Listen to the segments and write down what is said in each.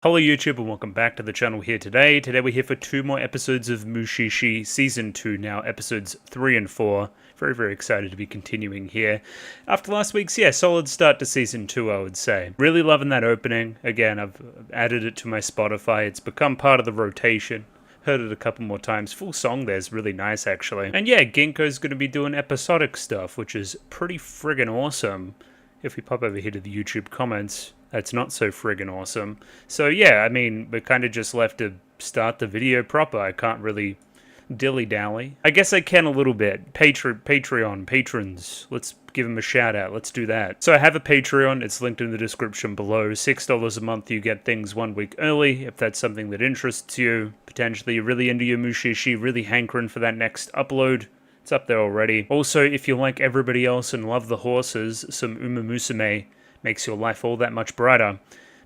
Hello YouTube and welcome back to the channel here today. Today we're here for 2 more episodes of Mushi-Shi Season 2 now, episodes 3 and 4. Very excited to be continuing here. After last week's, solid start to Season 2 I would say. Really loving that opening. Again, I've added it to my Spotify. It's become part of the rotation. Heard it a couple more times. Full song there is really nice actually. And yeah, Ginkgo's going to be doing episodic stuff, which is pretty friggin' awesome. If we pop over here to the YouTube comments, that's not so friggin' awesome. So yeah, I mean, we're kind of just left to start the video proper. I can't really dilly-dally. I guess I can a little bit. Patreon, patrons. Let's give them a shout out. Let's do that. So I have a Patreon. It's linked in the description below. $6 a month. You get things 1 week early. If that's something that interests you, potentially you're really into your Mushi-Shi, really hankering for that next upload. It's up there already. Also, if you like everybody else and love the horses, some Musume makes your life all that much brighter.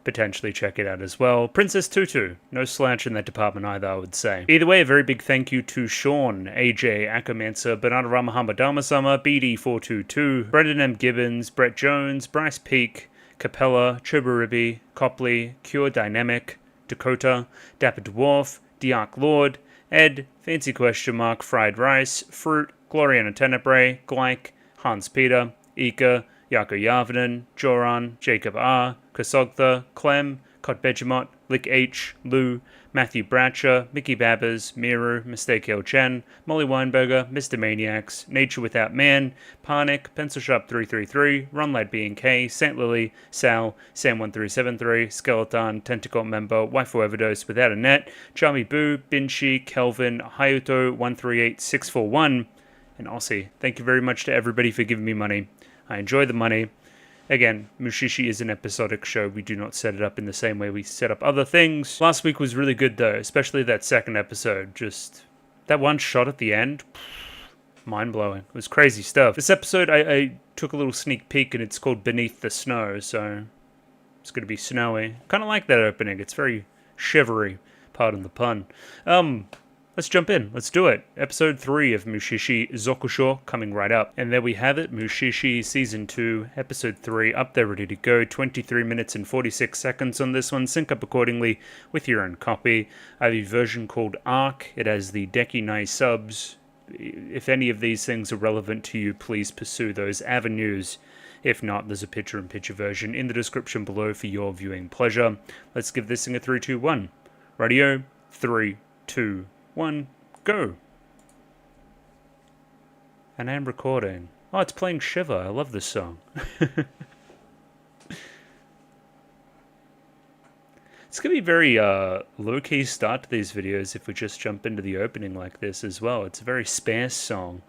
Potentially check it out as well. Princess Tutu. No slouch in that department either, I would say. Either way, a very big thank you to Sean, AJ, Akamansa, Bananarama Hamadarmasama, BD422, Brendan M. Gibbons, Brett Jones, Bryce Peak, Capella, Choberibi, Copley, Cure Dynamic, Dakota, Dapper Dwarf, Diark Lord, Ed, Fancy Question Mark, Fried Rice, Fruit, Gloriana Tenebrae, Glyke, Hans Peter, Ika, Yako Yavanen, Joran, Jacob R, Kosogtha, Clem, Kotbejamot, Lick H, Lou, Matthew Bratcher, Mickey Babbers, Miru, Mistake L. Chen, Molly Weinberger, Mr. Maniacs, Nature Without Man, Panic, Pencil Shop 333, Runlight B&K, St. Lily, Sal, Sam1373, Skeleton, Tentacle Member, Waifu Overdose Without a Net, Charmy Boo, Binshi, Kelvin, Hayato 138641, and Aussie. Thank you very much to everybody for giving me money. I enjoy the money. Again, Mushishi is an episodic show. We do not set it up in the same way we set up other things. Last week was really good though, especially that second episode. Just that one shot at the end, mind-blowing. It was crazy stuff. This episode, I took a little sneak peek and it's called Beneath the Snow, so it's going to be snowy. Kind of like that opening. It's very shivery, pardon the pun. Let's jump in. Let's do it. Episode 3 of Mushi-Shi Zoku Shou coming right up. And there we have it. Mushi-Shi Season 2, Episode 3, up there ready to go. 23 minutes and 46 seconds on this one. Sync up accordingly with your own copy. I have a version called Arc. It has the Deki Nai subs. If any of these things are relevant to you, please pursue those avenues. If not, there's a picture-in-picture version in the description below for your viewing pleasure. Let's give this thing a 3, 2, 1. Radio, 3, 2, 1, go. And I'm recording. Oh, it's playing Shiver. I love this song. It's going to be very low-key start to these videos if we just jump into the opening like this as well. It's a very sparse song.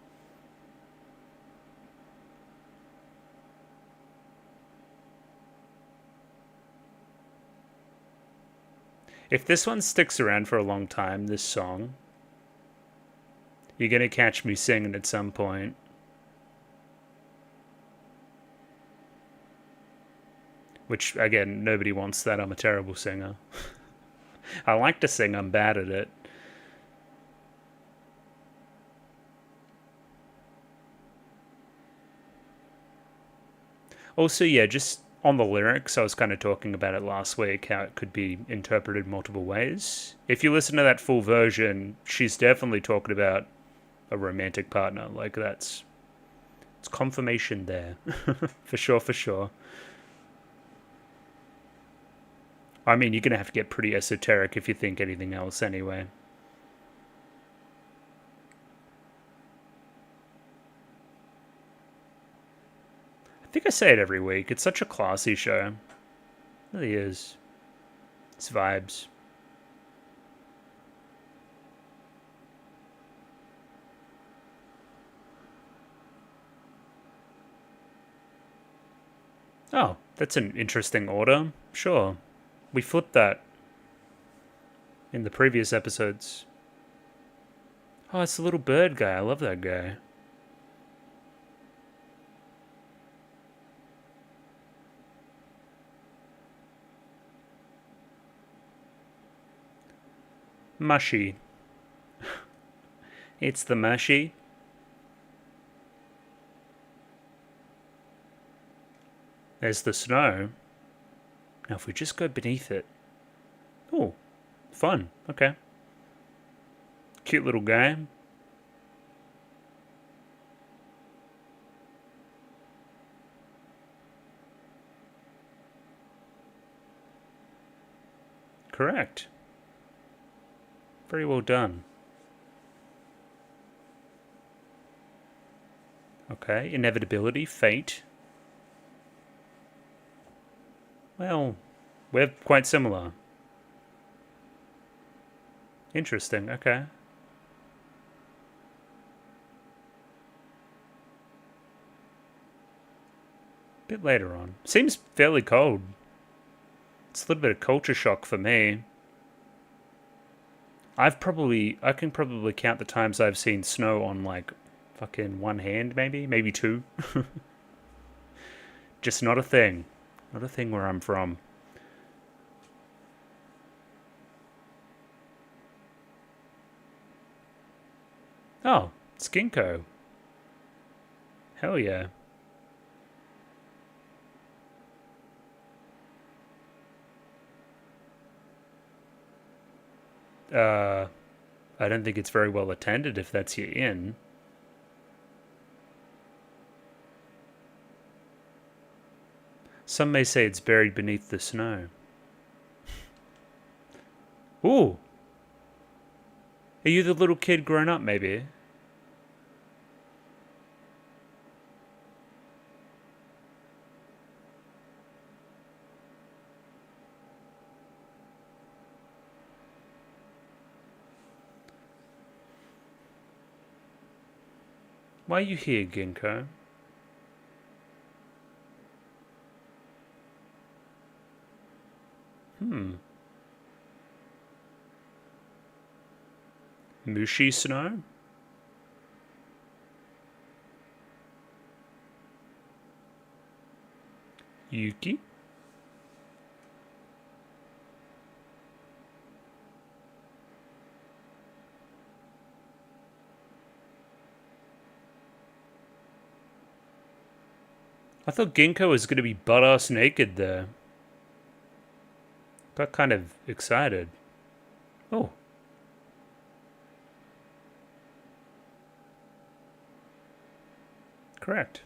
If this one sticks around for a long time, this song, you're going to catch me singing at some point. Which, again, nobody wants that. I'm a terrible singer. I like to sing, I'm bad at it. Also, yeah, just on the lyrics, I was kind of talking about it last week, how it could be interpreted multiple ways. If you listen to that full version, she's definitely talking about a romantic partner. Like, it's confirmation there. For sure. I mean, you're going to have to get pretty esoteric if you think anything else anyway. I think I say it every week. It's such a classy show. It really is. It's vibes. Oh, that's an interesting order. Sure. We flipped that in the previous episodes. Oh, it's the little bird guy. I love that guy. Mushy. It's the mushy. There's the snow. Now if we just go beneath it, Oh, fun. Okay. Cute little game. Correct. Very well done. Okay, inevitability, fate. Well, we're quite similar. Interesting, okay. Bit later on. Seems fairly cold. It's a little bit of culture shock for me. I can probably count the times I've seen snow on like fucking one hand, maybe two. Just not a thing. Not a thing where I'm from. Oh, it's Ginkgo. Hell yeah. I don't think it's very well attended if that's your inn. Some may say it's buried beneath the snow. Ooh. Are you the little kid grown up, maybe? Why are you here, Ginkgo? Mushi snow? Yuki? I thought Ginkgo was going to be butt-ass naked there. Got kind of excited. Oh. Correct.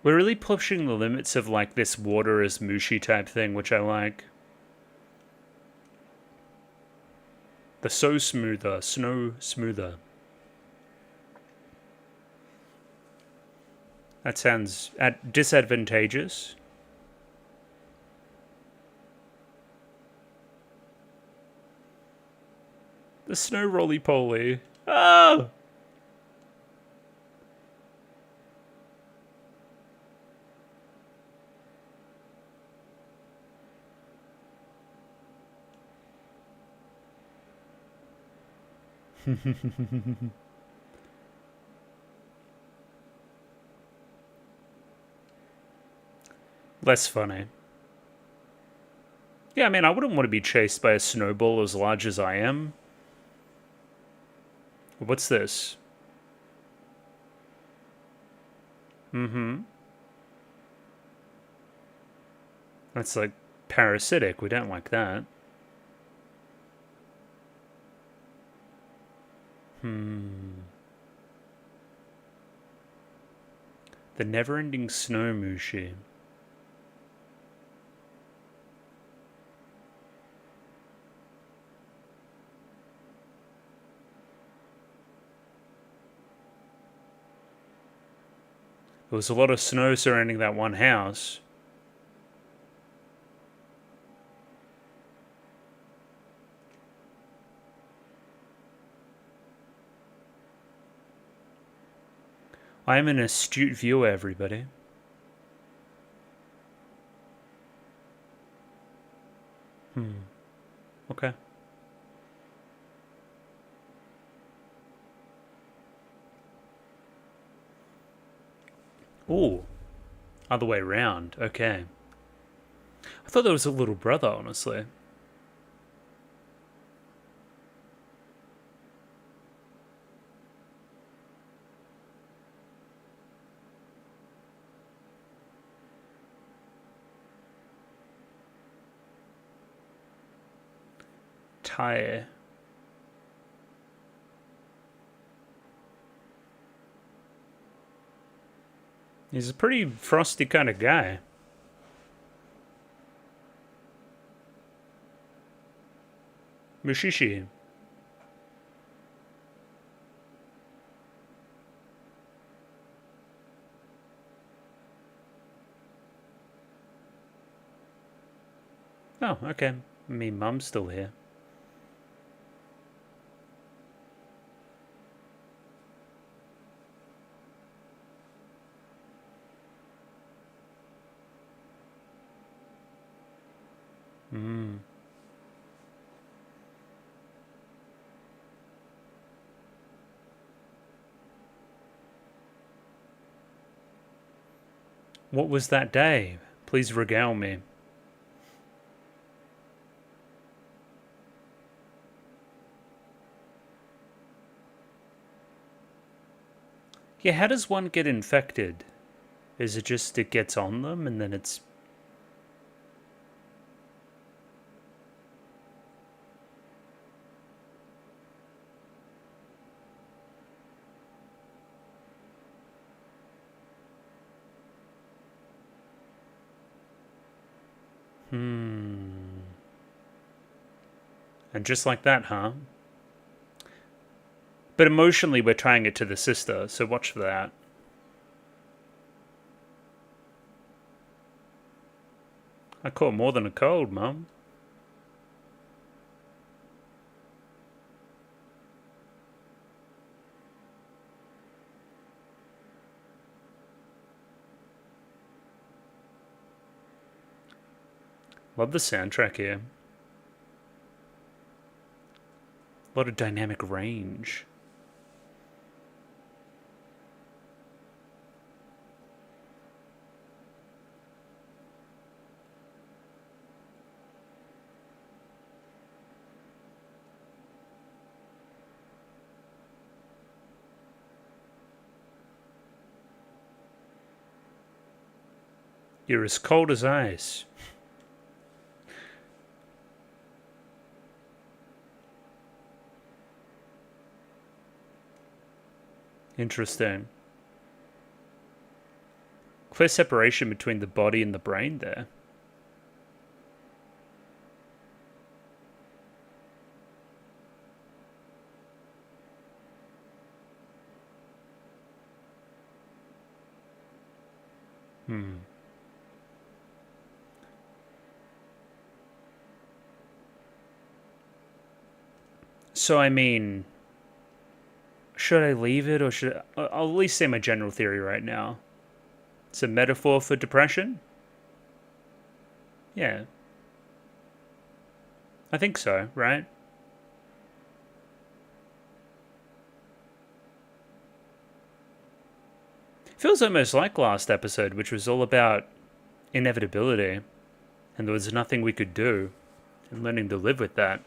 We're really pushing the limits of like this water as mushi type thing, which I like. The so smoother, snow smoother. That sounds disadvantageous. The snow roly-poly. Oh! Less funny. Yeah, I mean, I wouldn't want to be chased by a snowball as large as I am. What's this? That's like parasitic. We don't like that. The never-ending snow mushi. There was a lot of snow surrounding that one house. I am an astute viewer, everybody. Okay. Ooh, other way around. Okay. I thought there was a little brother, honestly. Tire. He's a pretty frosty kind of guy. Mushishi. Oh, okay. Me mum's still here. Hmm. What was that day? Please regale me. Yeah, how does one get infected? Is it just it gets on them and then it's... And just like that, huh? But emotionally, we're tying it to the sister, so watch for that. I caught more than a cold, Mum. Love the soundtrack here. A lot of dynamic range. You're as cold as ice. Interesting. Clear separation between the body and the brain there. So, I mean, should I leave it or should I'll at least say my general theory right now. It's a metaphor for depression? Yeah. I think so, right? Feels almost like last episode, which was all about inevitability, and there was nothing we could do, and learning to live with that.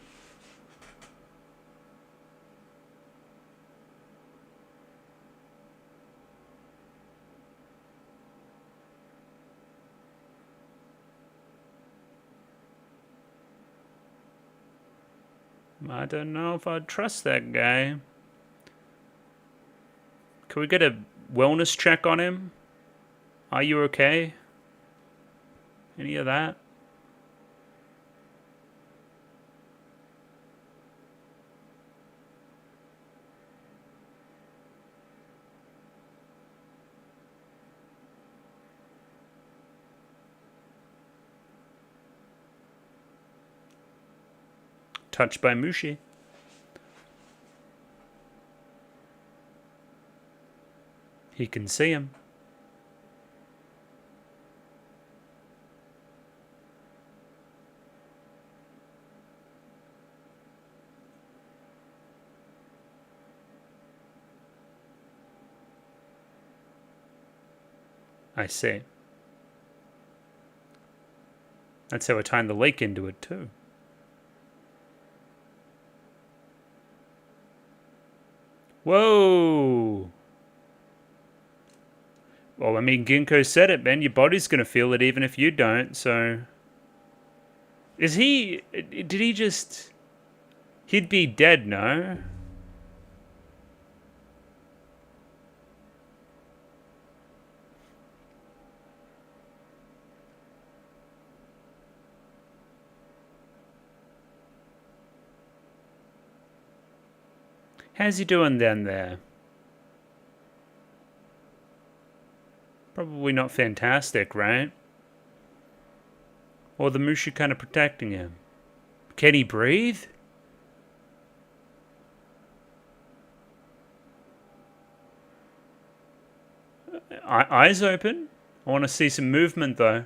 I don't know if I'd trust that guy. Can we get a wellness check on him? Are you okay? Any of that? Touched by Mushi. He can see him. I see. That's how we're tying the lake into it, too. Whoa! Well, I mean, Ginkgo said it, man. Your body's gonna feel it even if you don't, so... Is he... Did he just... He'd be dead, no? How's he doing then there? Probably not fantastic, right? Or the Mushi kind of protecting him? Can he breathe? Eyes open? I want to see some movement, though.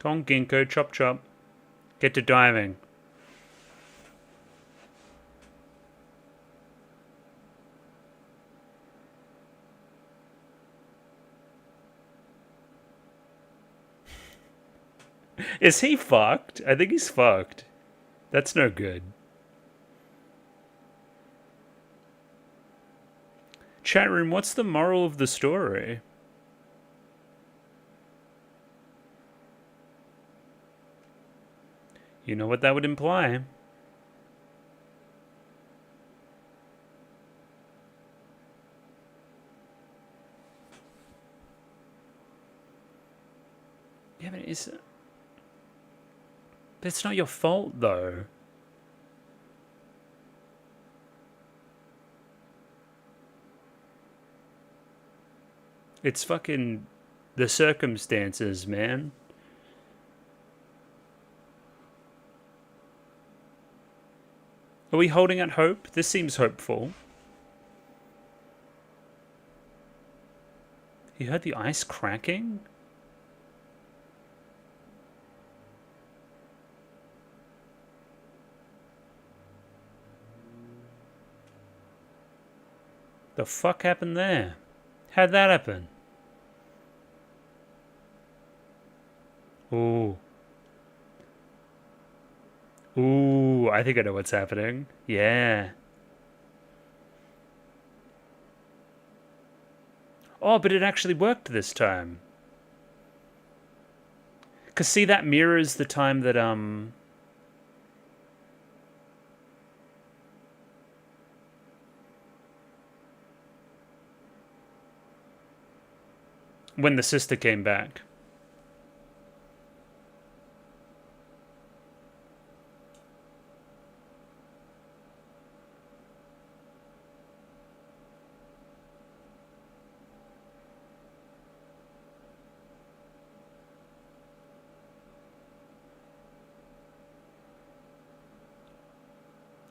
Come on, Ginkgo, chop chop. Get to diving. Is he fucked? I think he's fucked. That's no good. Chat room, what's the moral of the story? You know what that would imply. Yeah, but it's... That's not your fault, though. It's fucking the circumstances, man. Are we holding out hope? This seems hopeful. You heard the ice cracking? The fuck happened there? How'd that happen? Ooh. Ooh, I think I know what's happening. Yeah. Oh, but it actually worked this time. 'Cause see, that mirrors the time that, when the sister came back.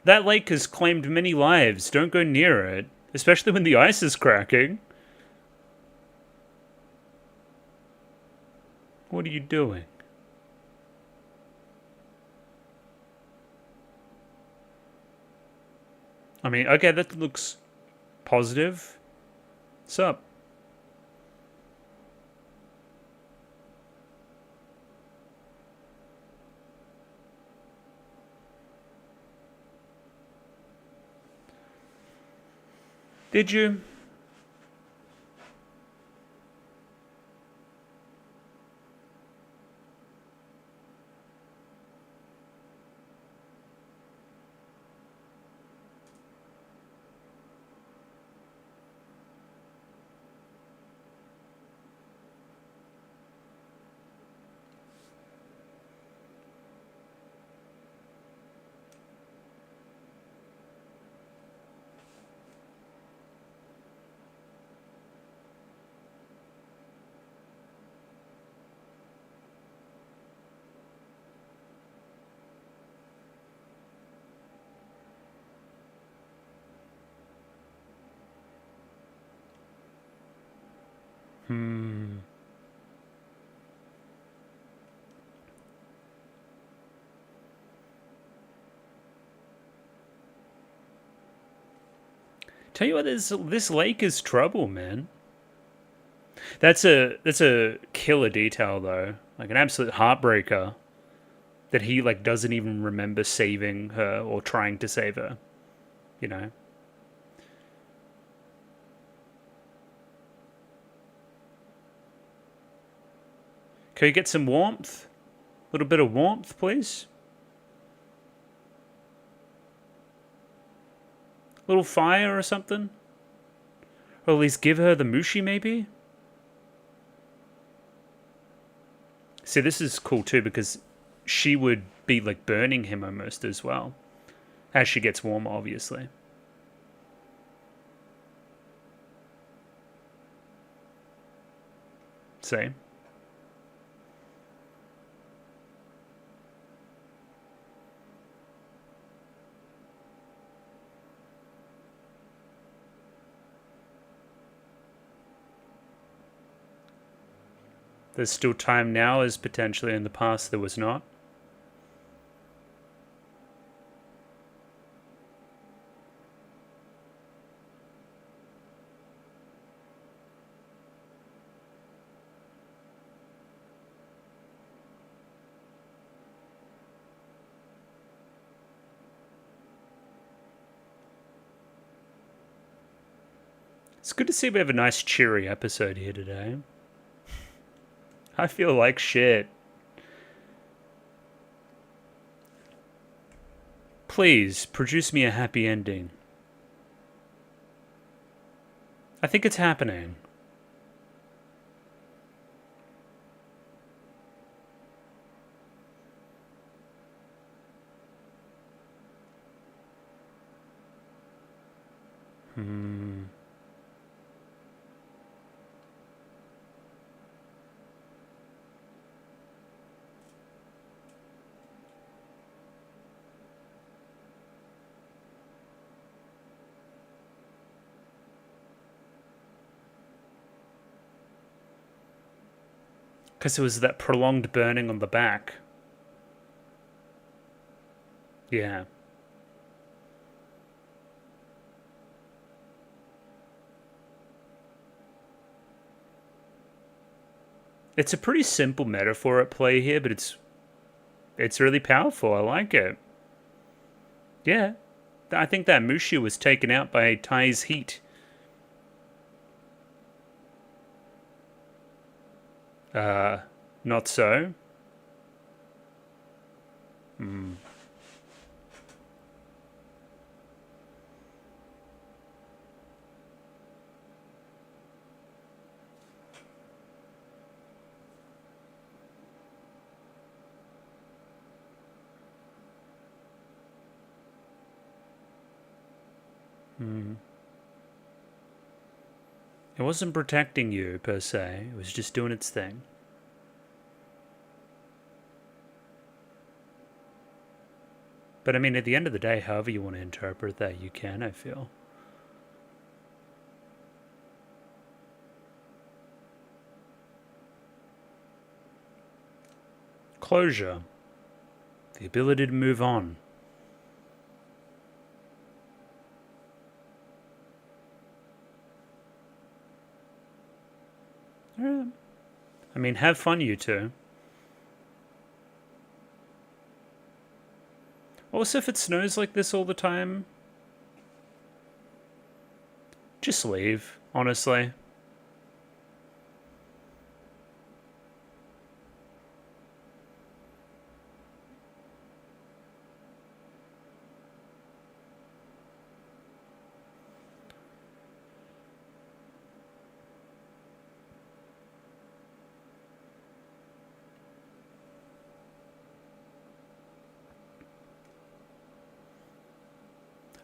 That lake has claimed many lives. Don't go near it. Especially when the ice is cracking. What are you doing? I mean, okay, that looks positive. What's up? Did you? Tell you what, this lake is trouble, man. That's a killer detail though, like an absolute heartbreaker. That he like doesn't even remember saving her or trying to save her, you know. Can you get some warmth? A little bit of warmth, please. A little fire or something? Or at least give her the mushi, maybe? See, this is cool too, because she would be like burning him almost as well. As she gets warmer, obviously. See? There's still time now, as potentially in the past there was not. It's good to see we have a nice cheery episode here today. I feel like shit. Please, produce me a happy ending. I think it's happening. Because it was that prolonged burning on the back. Yeah. It's a pretty simple metaphor at play here, but it's really powerful. I like it. Yeah. I think that Mushi was taken out by Tai's heat. Not so. It wasn't protecting you, per se. It was just doing its thing. But I mean, at the end of the day, however you want to interpret that, you can, I feel. Closure. The ability to move on. I mean, have fun, you two. Also, if it snows like this all the time, just leave, honestly.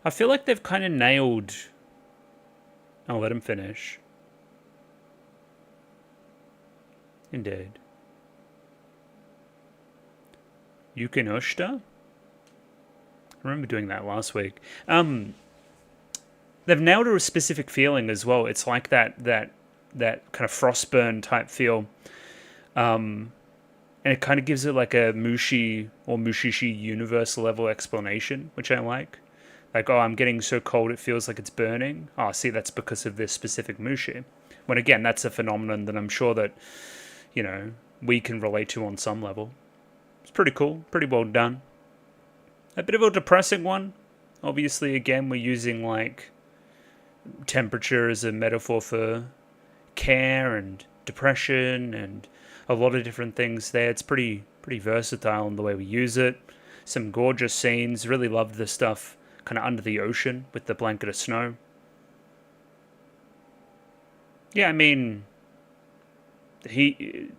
I feel like they've kind of nailed... I'll let him finish. Indeed. Yukin Ushita? I remember doing that last week. They've nailed a specific feeling as well. It's like that that kind of frostburn type feel. And it kind of gives it like a Mushi or Mushi-Shi universe level explanation, which I like. Like, oh, I'm getting so cold it feels like it's burning. Oh, see, that's because of this specific Mushi. When again, that's a phenomenon that I'm sure that, you know, we can relate to on some level. It's pretty cool, pretty well done. A bit of a depressing one. Obviously, again, we're using like temperature as a metaphor for care and depression and a lot of different things there. It's pretty versatile in the way we use it. Some gorgeous scenes. Really loved the stuff kind of under the ocean with the blanket of snow. Yeah, I mean, he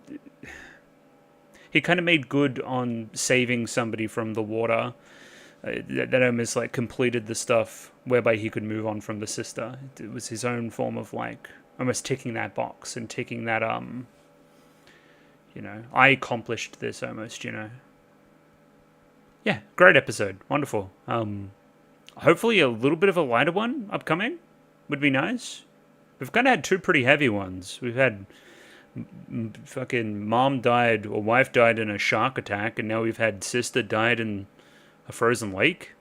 kind of made good on saving somebody from the water. That almost like completed the stuff whereby he could move on from the sister. It was his own form of like almost ticking that box and ticking that you know, I accomplished this almost, you know. Yeah, great episode. Wonderful. Hopefully a little bit of a lighter one upcoming would be nice. We've kind of had two pretty heavy ones. We've had fucking mom died or wife died in a shark attack, and now we've had sister died in a frozen lake.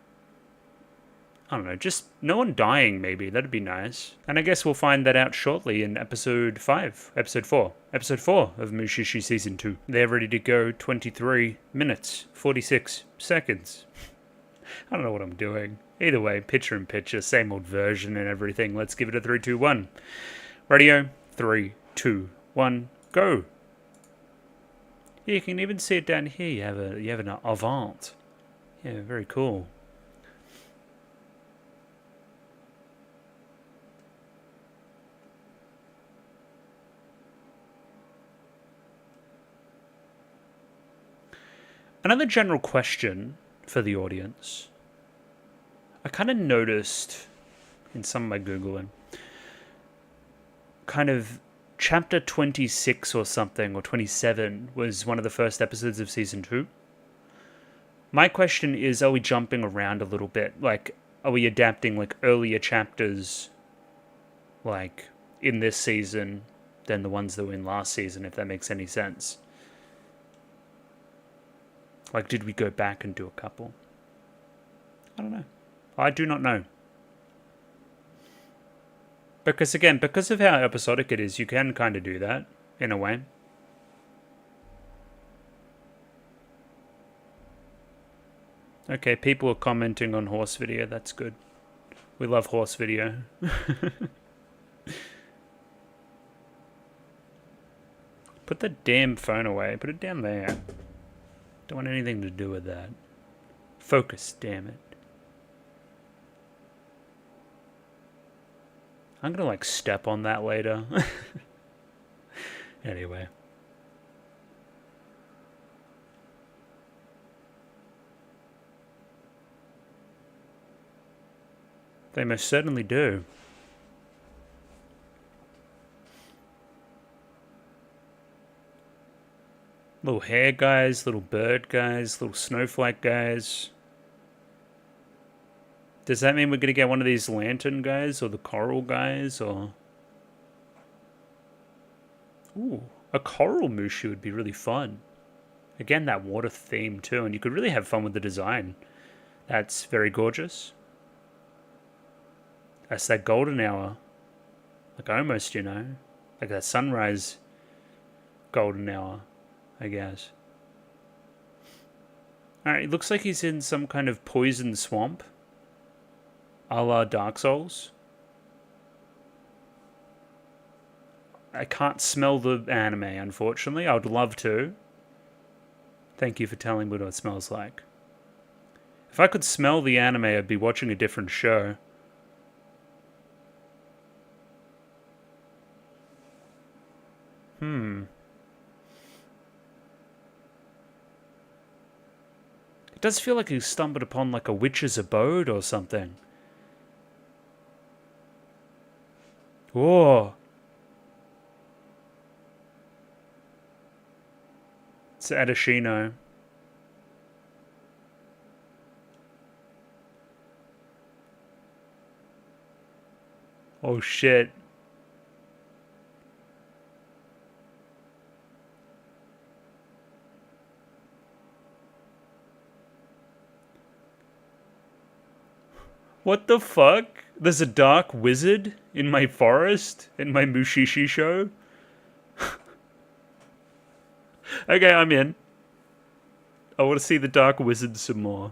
I don't know, just no one dying maybe. That'd be nice. And I guess we'll find that out shortly in episode 4 of Mushi-Shi Season 2. They're ready to go. 23 minutes, 46 seconds. I don't know what I'm doing. Either way, picture-in-picture, same old version and everything. Let's give it a 3, 2, 1. Radio, 3, 2, 1, go. Yeah, you can even see it down here. You have an avant. Yeah, very cool. Another general question for the audience. I kind of noticed in some of my Googling, kind of chapter 26 or something, or 27 was one of the first episodes of season 2. My question is, are we jumping around a little bit? Like, are we adapting like earlier chapters, like in this season, than the ones that were in last season, if that makes any sense? Like, did we go back and do a couple? I don't know. I do not know. Because again, because of how episodic it is, you can kind of do that, in a way. Okay, people are commenting on horse video, that's good. We love horse video. Put the damn phone away, put it down there. Don't want anything to do with that. Focus, damn it. I'm gonna like step on that later. Anyway. They most certainly do. Little hair guys, little bird guys, little snowflake guys. Does that mean we're going to get one of these lantern guys or the coral guys or... Ooh, a coral Mushi would be really fun. Again, that water theme too, and you could really have fun with the design. That's very gorgeous. That's that golden hour. Like almost, you know. Like that sunrise golden hour, I guess. Alright, it looks like he's in some kind of poison swamp. A la Dark Souls. I can't smell the anime, unfortunately. I would love to. Thank you for telling me what it smells like. If I could smell the anime, I'd be watching a different show. It does feel like he stumbled upon like a witch's abode or something. Whoa. It's Adashino. Oh shit. What the fuck? There's a dark wizard in my forest? In my Mushi-Shi show? Okay, I'm in. I want to see the dark wizard some more.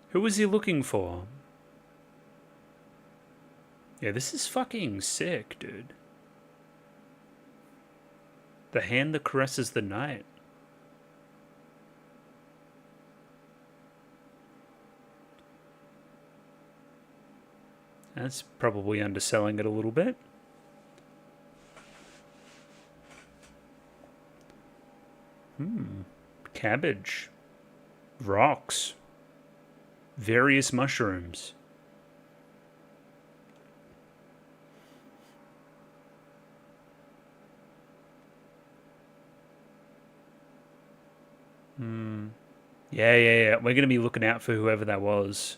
Who was he looking for? Yeah, this is fucking sick, dude. The hand that caresses the night. That's probably underselling it a little bit. Cabbage. Rocks. Various mushrooms. Yeah. We're going to be looking out for whoever that was.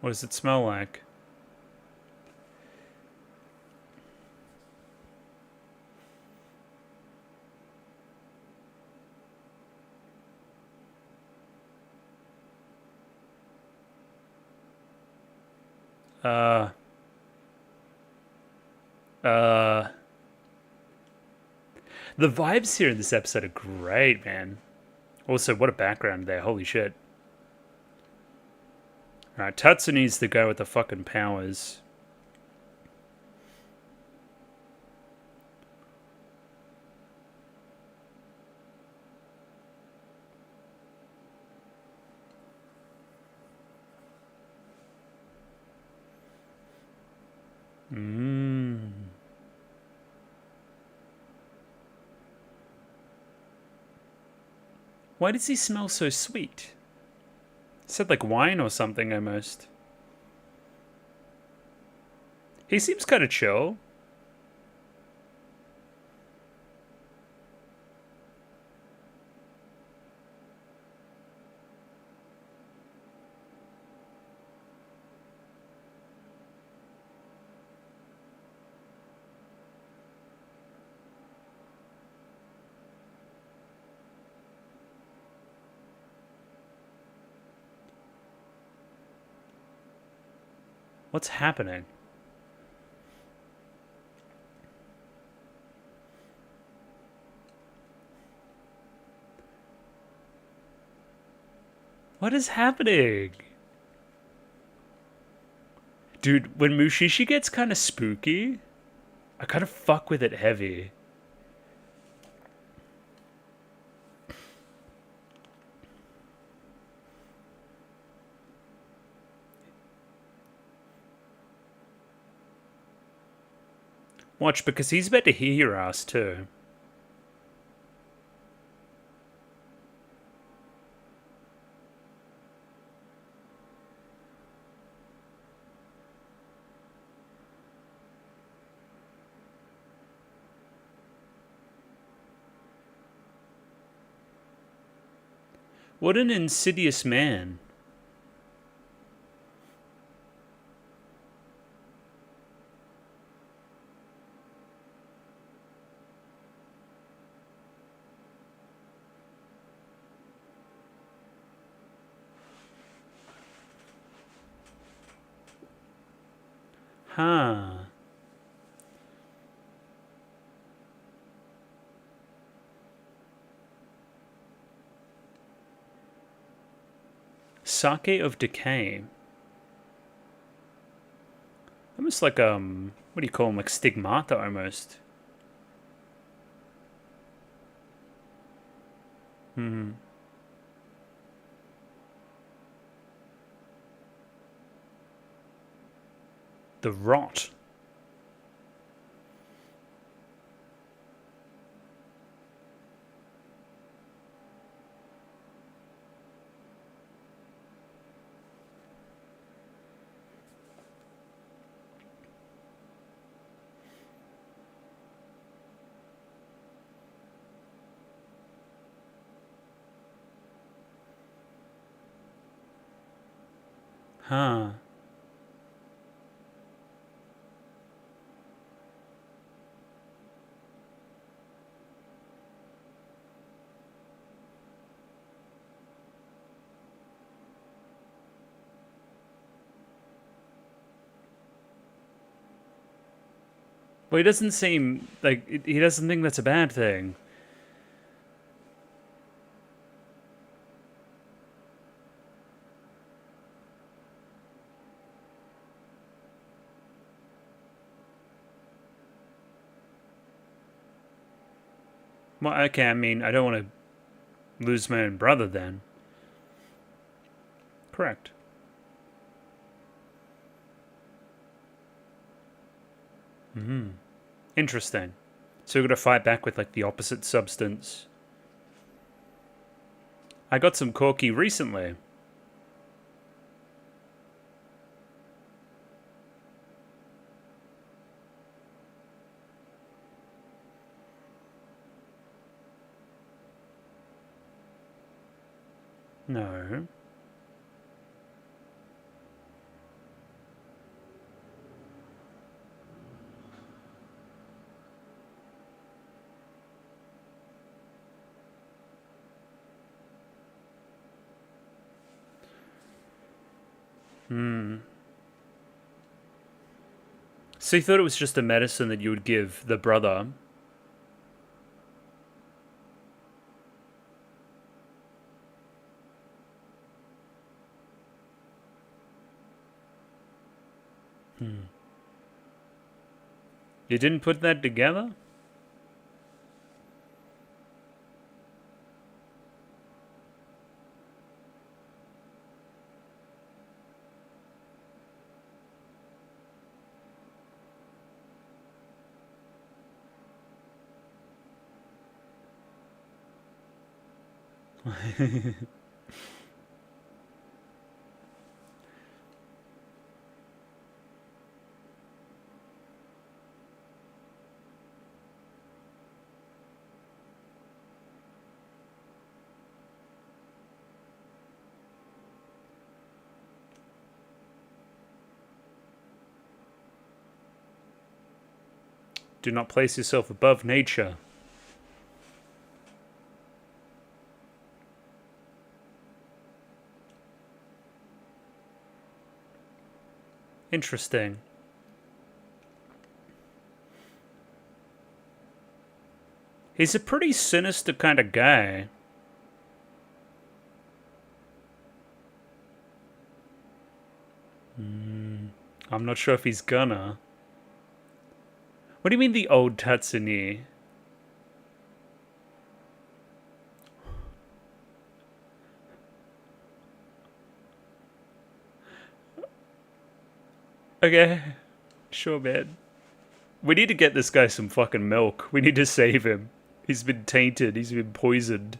What does it smell like? The vibes here in this episode are great, man. Also, what a background there. Holy shit. Alright, Tatsune's the guy with the fucking powers. Why does he smell so sweet? It said like wine or something almost. He seems kind of chill. What's happening? What is happening? Dude, when Mushishi gets kind of spooky, I kind of fuck with it heavy. Watch, because he's about to hear your ass too. What an insidious man. Huh. Sake of Decay. Almost like, what do you call them? Like stigmata, almost. The rot. Huh. Well, he doesn't seem like he doesn't think that's a bad thing. Well, okay, I mean, I don't want to lose my own brother then. Correct. Interesting. So we're gonna fight back with like the opposite substance. I got some corky recently. No. So you thought it was just a medicine that you would give the brother? You didn't put that together? Do not place yourself above nature. Interesting. He's a pretty sinister kind of guy. I'm not sure if he's gonna. What do you mean the old Tatsuni? Okay. Sure, man. We need to get this guy some fucking milk. We need to save him. He's been tainted. He's been poisoned.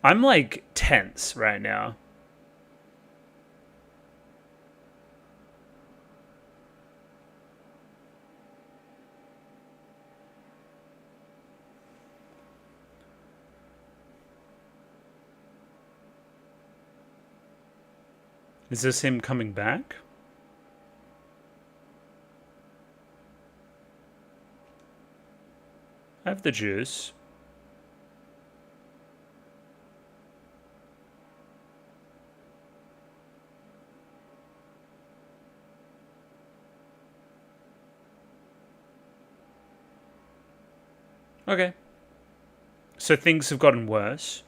I'm like tense right now. Is this him coming back? I have the juice. Okay. So things have gotten worse.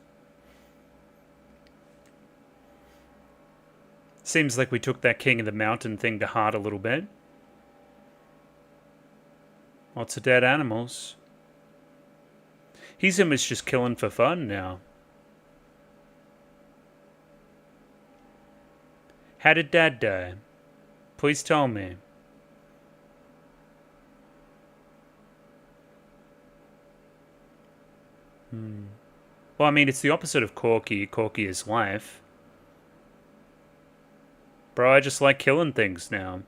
Seems like we took that King of the Mountain thing to heart a little bit. Lots of dead animals. He's almost just killing for fun now. How did Dad die? Please tell me. Well, I mean, it's the opposite of Corky. Corky is life. Bro, I just like killing things now.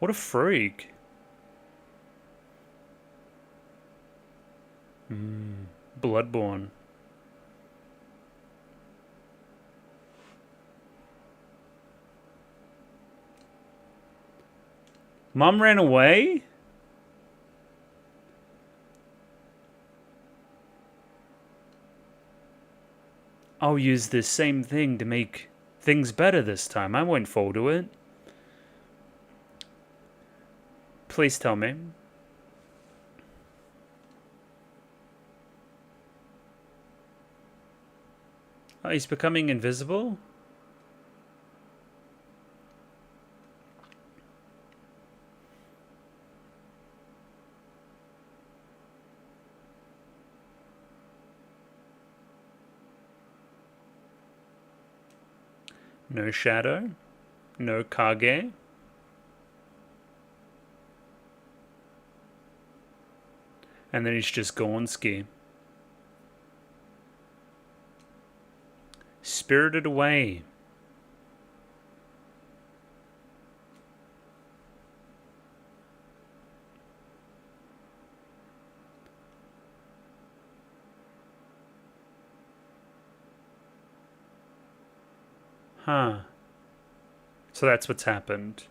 What a freak. Bloodborne. Mum ran away? I'll use this same thing to make things better this time. I won't fall to it. Please tell me. Oh, he's becoming invisible? No shadow. No Kage. And then he's just Gonski. Spirited away. Huh. So that's what's happened.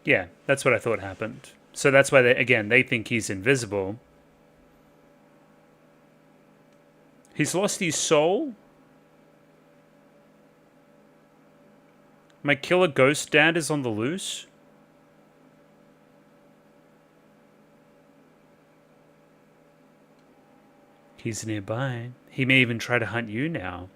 Yeah, that's what I thought happened. So that's why, they think he's invisible. He's lost his soul? My killer ghost dad is on the loose? He's nearby. He may even try to hunt you now.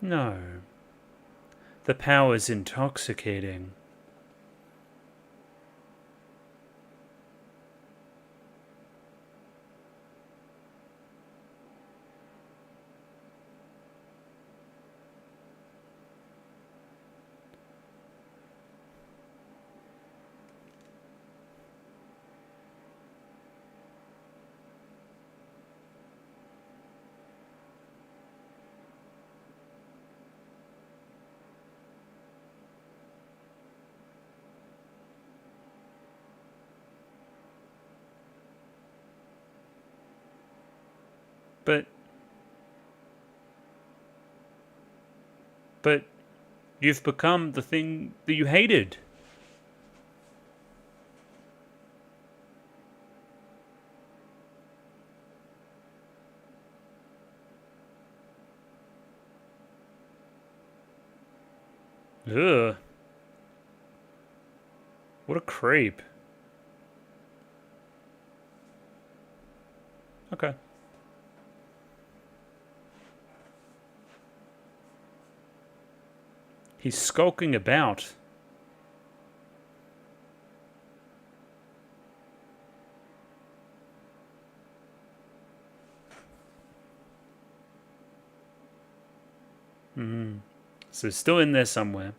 No. The power's intoxicating. But you've become the thing that you hated. Ugh. What a creep. Okay. He's skulking about. So still in there somewhere.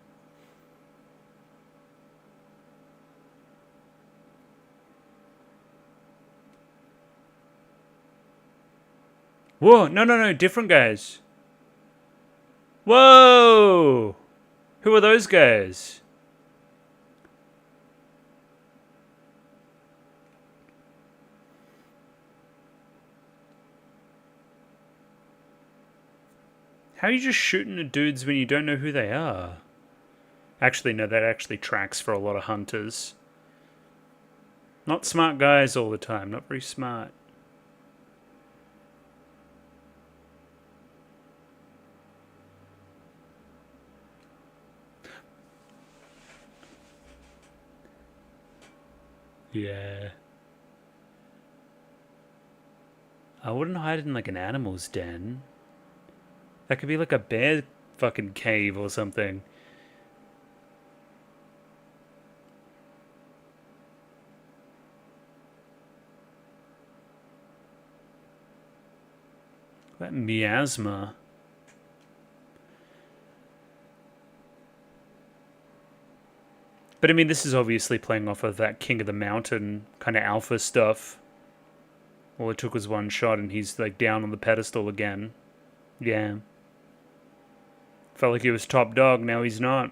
Whoa, no, different guys. Whoa! Who are those guys? How are you just shooting at dudes when you don't know who they are? Actually, no, that actually tracks for a lot of hunters. Not smart guys all the time, not very smart. Yeah. I wouldn't hide in like an animal's den. That could be like a bear fucking cave or something. That miasma. But I mean, this is obviously playing off of that King of the Mountain kind of alpha stuff. All it took was one shot and he's like down on the pedestal again. Yeah. Felt like he was top dog, now he's not.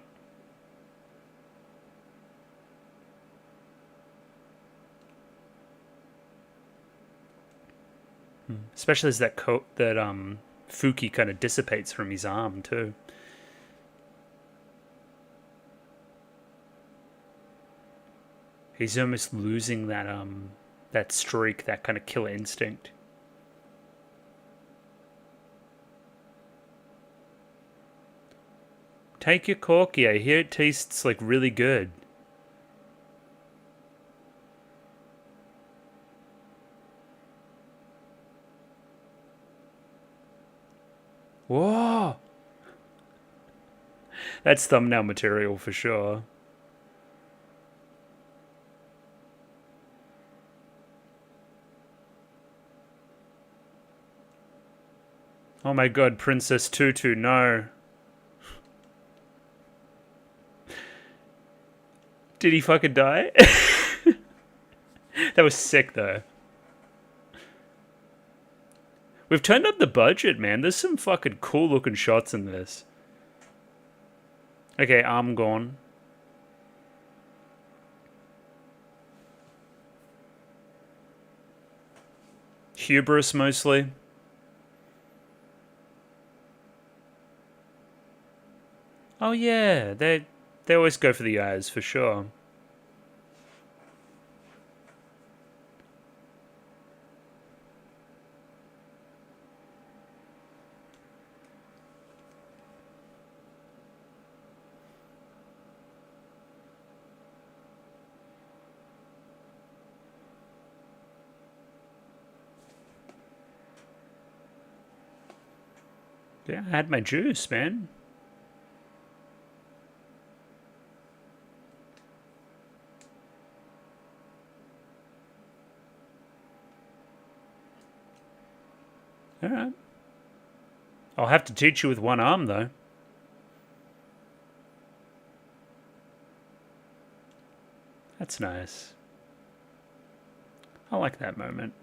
Especially as that Fuki kind of dissipates from his arm too. He's almost losing that streak, that kind of killer instinct. Take your corky, I hear it tastes like really good. Whoa! That's thumbnail material for sure. Oh my god, Princess Tutu, no. Did he fucking die? That was sick though. We've turned up the budget, man. There's some fucking cool looking shots in this. Okay, arm gone. Hubris mostly. Oh yeah, they always go for the eyes for sure. Yeah, I had my juice, man. Alright. I'll have to teach you with one arm, though. That's nice. I like that moment.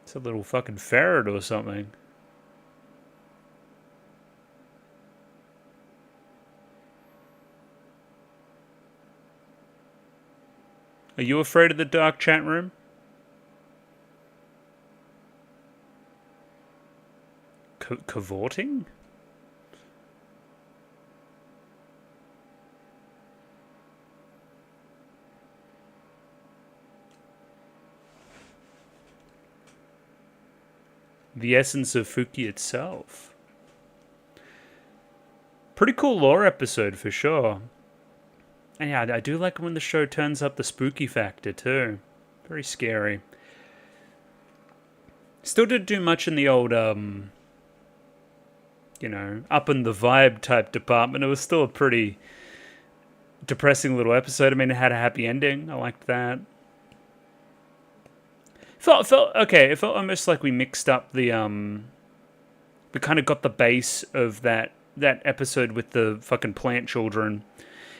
It's a little fucking ferret or something. Are you afraid of the dark, chat room? Cavorting? The essence of Fuki itself. Pretty cool lore episode for sure. And yeah, I do like when the show turns up the spooky factor too. Very scary. Still didn't do much in the old, you know, up in the vibe type department. It was still a pretty depressing little episode. I mean, it had a happy ending. I liked that. Felt okay. It felt almost like we mixed up the we kind of got the base of that episode with the fucking plant children,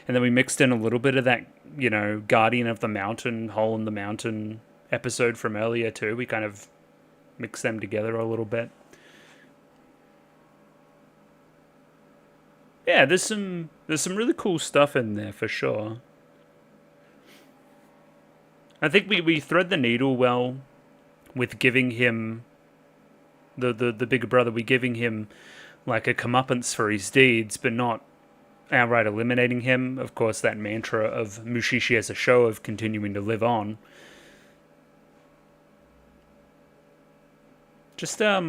and then we mixed in a little bit of that, you know, Guardian of the Mountain, Hole in the Mountain episode from earlier too. We kind of mixed them together a little bit. Yeah, there's some really cool stuff in there for sure. I think we thread the needle well with giving him the bigger brother. We giving him like a comeuppance for his deeds, but not outright eliminating him. Of course, that mantra of Mushishi as a show of continuing to live on. Just yeah,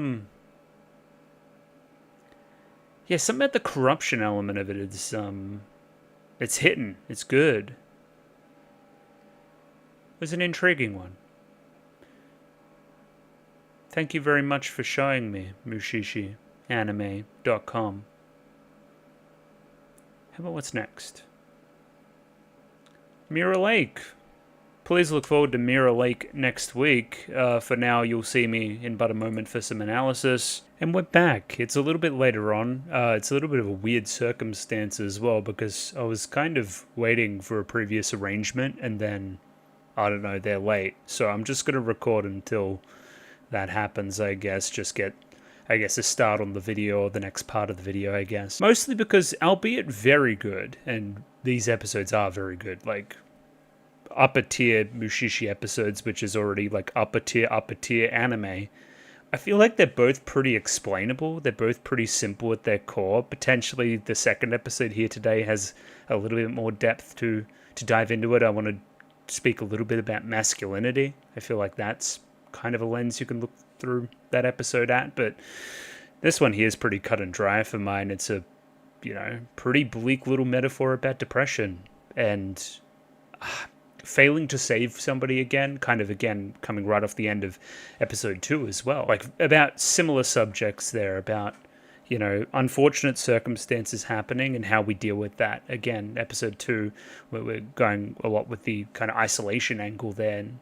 something about the corruption element of it is it's hitting. It's good. It was an intriguing one. Thank you very much for showing me, Mushi-Shi.anime.com. How about what's next? Mirror Lake. Please look forward to Mirror Lake next week. For now, you'll see me in but a moment for some analysis. And we're back. It's a little bit later on. It's a little bit of a weird circumstance as well, because I was kind of waiting for a previous arrangement, and then, I don't know, they're late. So I'm just going to record until that happens, I guess. Just get, I guess, a start on the video, or the next part of the video, I guess. Mostly because, albeit very good, and these episodes are very good, like upper tier Mushi-Shi episodes, which is already like upper tier anime. I feel like they're both pretty explainable. They're both pretty simple at their core. Potentially the second episode here today has a little bit more depth to dive into it. I want to speak a little bit about masculinity. I feel like that's kind of a lens you can look through that episode at, but this one here is pretty cut and dry for mine. It's a, pretty bleak little metaphor about depression and failing to save somebody again, coming right off the end of episode 2 as well. Like, about similar subjects there, about, unfortunate circumstances happening and how we deal with that. Again, episode 2, where we're going a lot with the kind of isolation angle there and,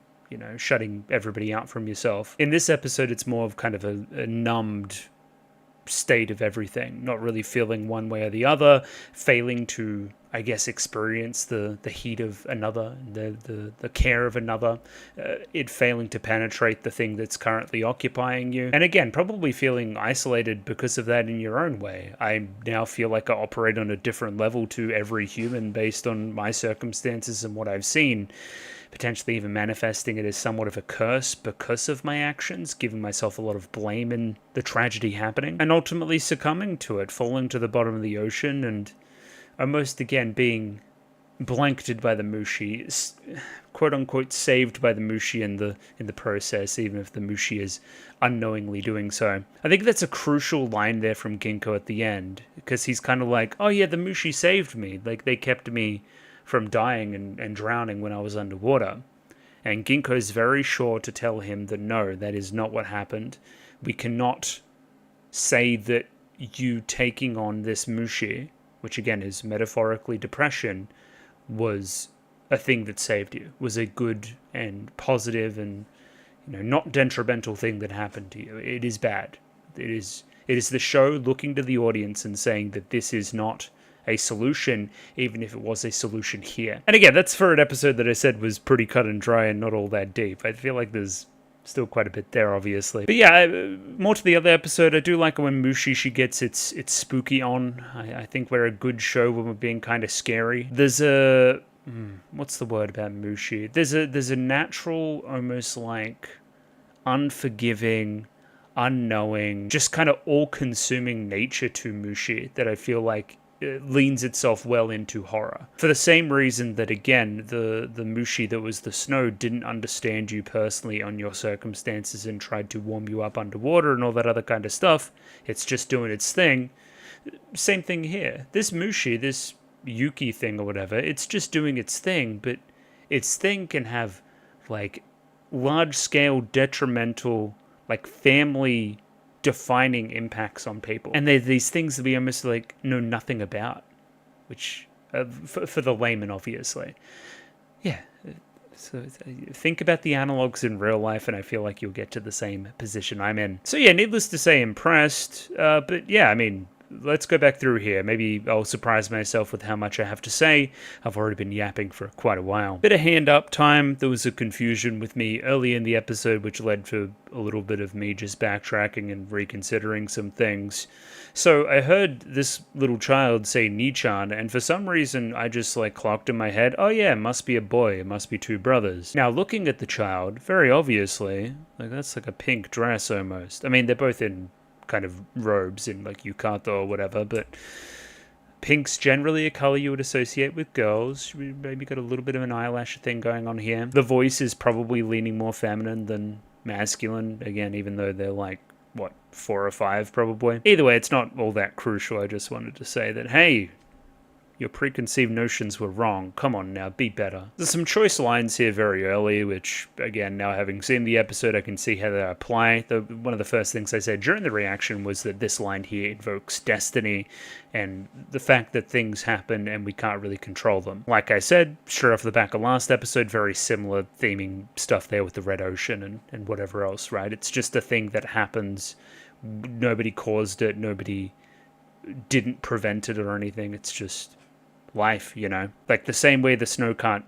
shutting everybody out from yourself. In this episode, it's more of kind of a numbed state of everything, not really feeling one way or the other, failing to, I guess, experience the heat of another, the care of another, it failing to penetrate the thing that's currently occupying you. And again, probably feeling isolated because of that in your own way. I now feel like I operate on a different level to every human based on my circumstances and what I've seen, potentially even manifesting it as somewhat of a curse because of my actions, giving myself a lot of blame in the tragedy happening, and ultimately succumbing to it, falling to the bottom of the ocean and almost again being blanketed by the Mushi, quote unquote saved by the Mushi in the process, even if the Mushi is unknowingly doing so. I think that's a crucial line there from Ginkgo at the end, because he's kind of like, oh yeah, the Mushi saved me, like they kept me from dying and drowning when I was underwater. And Ginkgo is very sure to tell him that no, that is not what happened. We cannot say that you taking on this Mushi, which again is metaphorically depression, was a thing that saved you, was a good and positive and not detrimental thing that happened to you. It is bad. It is the show looking to the audience and saying that this is not a solution, even if it was a solution here. And again, that's for an episode that I said was pretty cut and dry and not all that deep. I feel like there's still quite a bit there, obviously. But yeah, more to the other episode, I do like when Mushi-Shi gets its spooky on. I think we're a good show when we're being kind of scary. There's a... what's the word about Mushi? There's a natural, almost like unforgiving, unknowing, just kind of all-consuming nature to Mushi that I feel like leans itself well into horror. For the same reason that, again, the Mushi that was the snow didn't understand you personally on your circumstances and tried to warm you up underwater and all that other kind of stuff. It's just doing its thing. Same thing here. This Mushi, this Yuki thing or whatever, it's just doing its thing, but its thing can have, like, large-scale detrimental, like, family defining impacts on people, and they're these things that we almost like know nothing about, which for the layman, obviously. Yeah, so think about the analogs in real life, and I feel like you'll get to the same position I'm in. So yeah, needless to say, impressed. But yeah, I mean, let's go back through here. Maybe I'll surprise myself with how much I have to say. I've already been yapping for quite a while. Bit of hand up time. There was a confusion with me early in the episode, which led to a little bit of me just backtracking and reconsidering some things. So I heard this little child say Nichan, and for some reason I just like clocked in my head, oh yeah, it must be a boy, it must be two brothers. Now looking at the child, very obviously, like that's like a pink dress almost. I mean, they're both in kind of robes in like yukata or whatever, but pink's generally a color you would associate with girls. We maybe got a little bit of an eyelash thing going on here. The voice is probably leaning more feminine than masculine, again, even though they're like, what, 4 or 5 probably. Either way, it's not all that crucial. I just wanted to say that, hey, Your preconceived notions were wrong. Come on now, be better. There's some choice lines here very early, which, again, now having seen the episode, I can see how they apply. One of the first things I said during the reaction was that this line here invokes destiny, and the fact that things happen and we can't really control them. Like I said, straight off the back of last episode, very similar theming stuff there with the Red Ocean and whatever else, right? It's just a thing that happens. Nobody caused it, nobody didn't prevent it or anything. It's just life, you know? Like the same way the snow can't,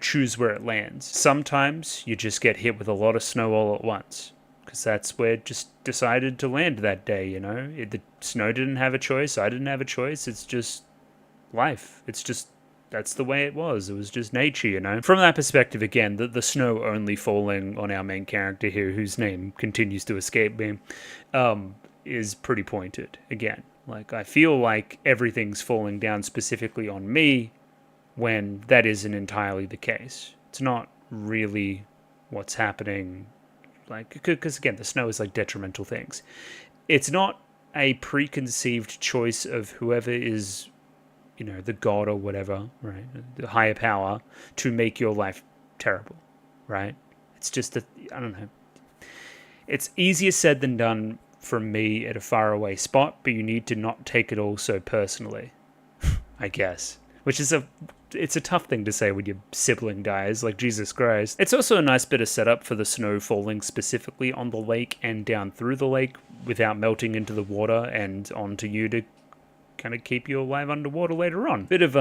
choose where it lands. Sometimes you just get hit with a lot of snow all at once, because that's where it just decided to land that day, you know? The snow didn't have a choice, I didn't have a choice, it's just life. It's just, that's the way it was. It was just nature, you know? From that perspective, again, the snow only falling on our main character here, whose name continues to escape me, is pretty pointed, again. Like, I feel like everything's falling down specifically on me when that isn't entirely the case. It's not really what's happening, like, because again, the snow is like detrimental things. It's not a preconceived choice of whoever is, the god or whatever, right? The higher power to make your life terrible, right? It's just I don't know. It's easier said than done from me at a faraway spot, but you need to not take it all so personally, I guess. Which is it's a tough thing to say when your sibling dies, like Jesus Christ. It's also a nice bit of setup for the snow falling specifically on the lake and down through the lake without melting into the water and onto you to kind of keep you alive underwater later on. Bit of,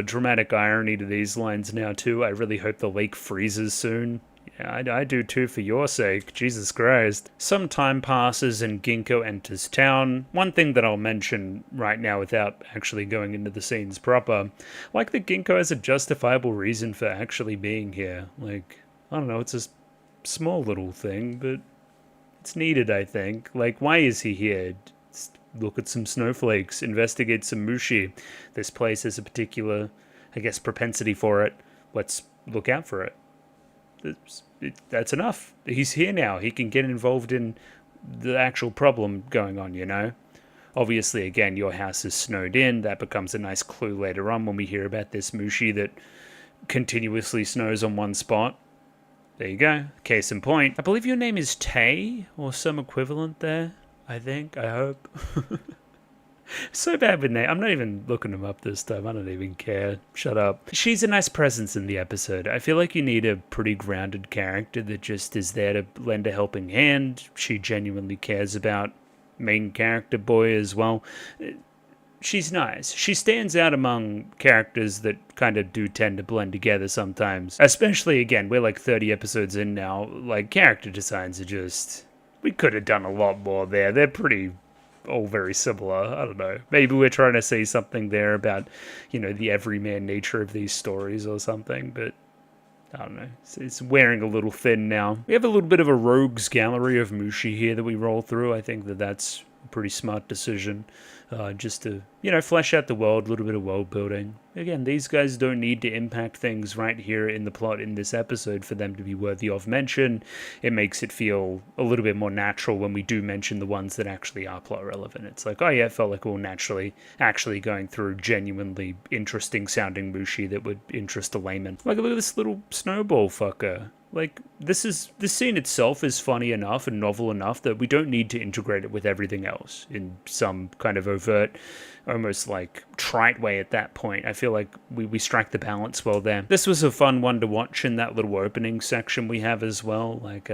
dramatic irony to these lines now too. I really hope the lake freezes soon. Yeah, I do too, for your sake. Jesus Christ. Some time passes and Ginkgo enters town. One thing that I'll mention right now without actually going into the scenes proper, like that Ginkgo has a justifiable reason for actually being here. Like, I don't know, it's a small little thing, but it's needed, I think. Like, why is he here? Just look at some snowflakes, investigate some Mushi. This place has a particular, I guess, propensity for it. Let's look out for it. That's enough. He's here now. He can get involved in the actual problem going on, you know? Obviously, again, your house is snowed in. That becomes a nice clue later on when we hear about this Mushi that continuously snows on one spot. There you go. Case in point. I believe your name is Tay, or some equivalent there, I think. I hope. So bad with names. I'm not even looking them up this time. I don't even care. Shut up. She's a nice presence in the episode. I feel like you need a pretty grounded character that just is there to lend a helping hand. She genuinely cares about main character boy as well. She's nice. She stands out among characters that kind of do tend to blend together sometimes. Especially, again, we're like 30 episodes in now. Like, character designs are just... We could have done a lot more there. They're pretty... all very similar. I don't know. Maybe we're trying to say something there about, the everyman nature of these stories or something, but I don't know. It's wearing a little thin now. We have a little bit of a rogues gallery of Mushi here that we roll through. I think that's a pretty smart decision, just to, flesh out the world, a little bit of world building. Again, these guys don't need to impact things right here in the plot in this episode for them to be worthy of mention. It makes it feel a little bit more natural when we do mention the ones that actually are plot relevant. It's like, oh yeah, it felt like we were naturally actually going through genuinely interesting sounding Mushi that would interest a layman. Like, look at this little snowball fucker. Like, this scene itself is funny enough and novel enough that we don't need to integrate it with everything else in some kind of overt, almost like trite way at that point. I feel like we strike the balance well there. This was a fun one to watch in that little opening section we have as well. Like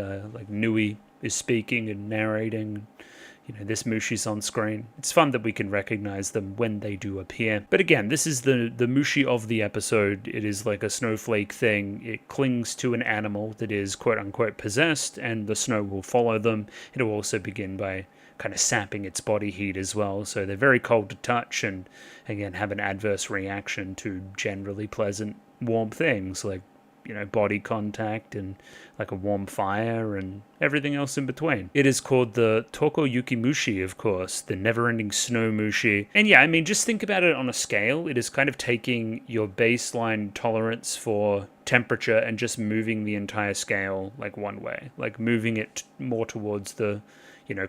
Nui is speaking and narrating. This Mushi's on screen. It's fun that we can recognize them when they do appear. But again, this is the Mushi of the episode. It is like a snowflake thing. It clings to an animal that is quote-unquote possessed, and the snow will follow them. It'll also begin by kind of sapping its body heat as well. So they're very cold to touch and, again, have an adverse reaction to generally pleasant, warm things like, body contact and like a warm fire and everything else in between. It is called the Tokoyuki Mushi, of course, the never-ending snow Mushi. And yeah, I mean, just think about it on a scale. It is kind of taking your baseline tolerance for temperature and just moving the entire scale like one way, like moving it more towards the,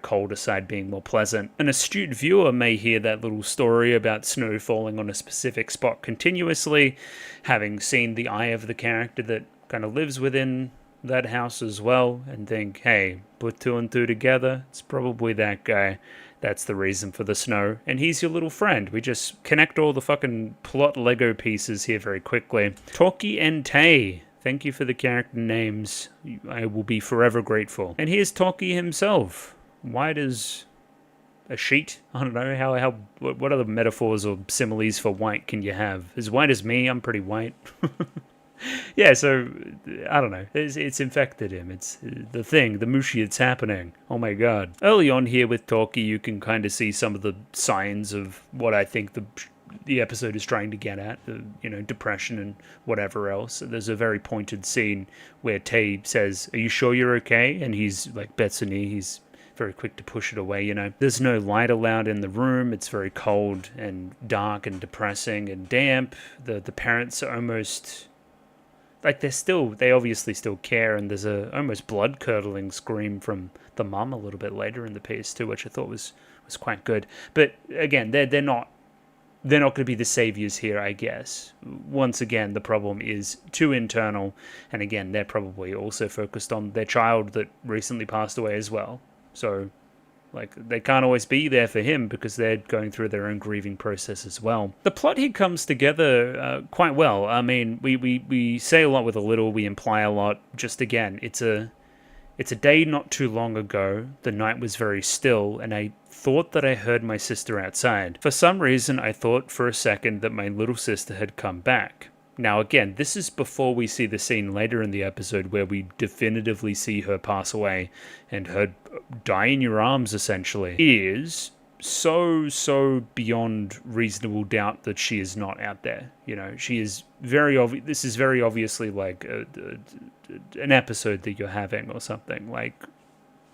colder side being more pleasant. An astute viewer may hear that little story about snow falling on a specific spot continuously, having seen the eye of the character that kind of lives within that house as well, and think, hey, put two and two together, it's probably that guy. That's the reason for the snow, and he's your little friend. We just connect all the fucking plot Lego pieces here very quickly. Toki and Tei, thank you for the character names. I will be forever grateful. And here's Toki himself. White as a sheet? I don't know, what other metaphors or similes for white can you have? As white as me, I'm pretty white. Yeah, so, I don't know, it's infected him, it's the thing, the mushi, it's happening, oh my god. Early on here with Toki, you can kind of see some of the signs of what I think the episode is trying to get at, depression and whatever else. There's a very pointed scene where Tei says, are you sure you're okay? And he's like, Betsuni, he's very quick to push it away, There's no light allowed in the room, it's very cold and dark and depressing and damp. The parents are almost... like they obviously still care, and there's a almost blood-curdling scream from the mum a little bit later in the piece too, which I thought was quite good. But again, they're not going to be the saviors here, I guess. Once again, the problem is too internal, and again, they're probably also focused on their child that recently passed away as well. So, they can't always be there for him because they're going through their own grieving process as well. The plot here comes together quite well. I mean, we say a lot with a little, we imply a lot. Just again, it's a day not too long ago. The night was very still, and I thought that I heard my sister outside. For some reason, I thought for a second that my little sister had come back. Now again, this is before we see the scene later in the episode where we definitively see her pass away and her die in your arms, essentially. It is so beyond reasonable doubt that she is not out there. She is very obvious. This is very obviously like an episode that you're having or something.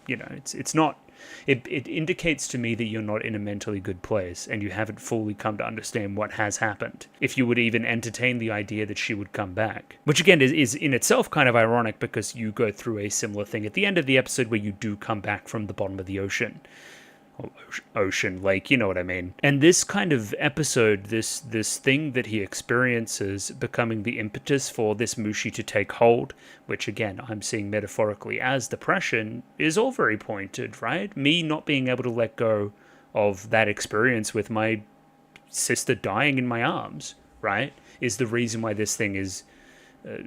It's not... It indicates to me that you're not in a mentally good place and you haven't fully come to understand what has happened. If you would even entertain the idea that she would come back. Which again is in itself kind of ironic because you go through a similar thing at the end of the episode where you do come back from the bottom of the ocean. Ocean, lake, you know what I mean. And this kind of episode, this thing that he experiences becoming the impetus for this Mushi to take hold, which again, I'm seeing metaphorically as depression, is all very pointed, right? Me not being able to let go of that experience with my sister dying in my arms, right, is the reason why this thing is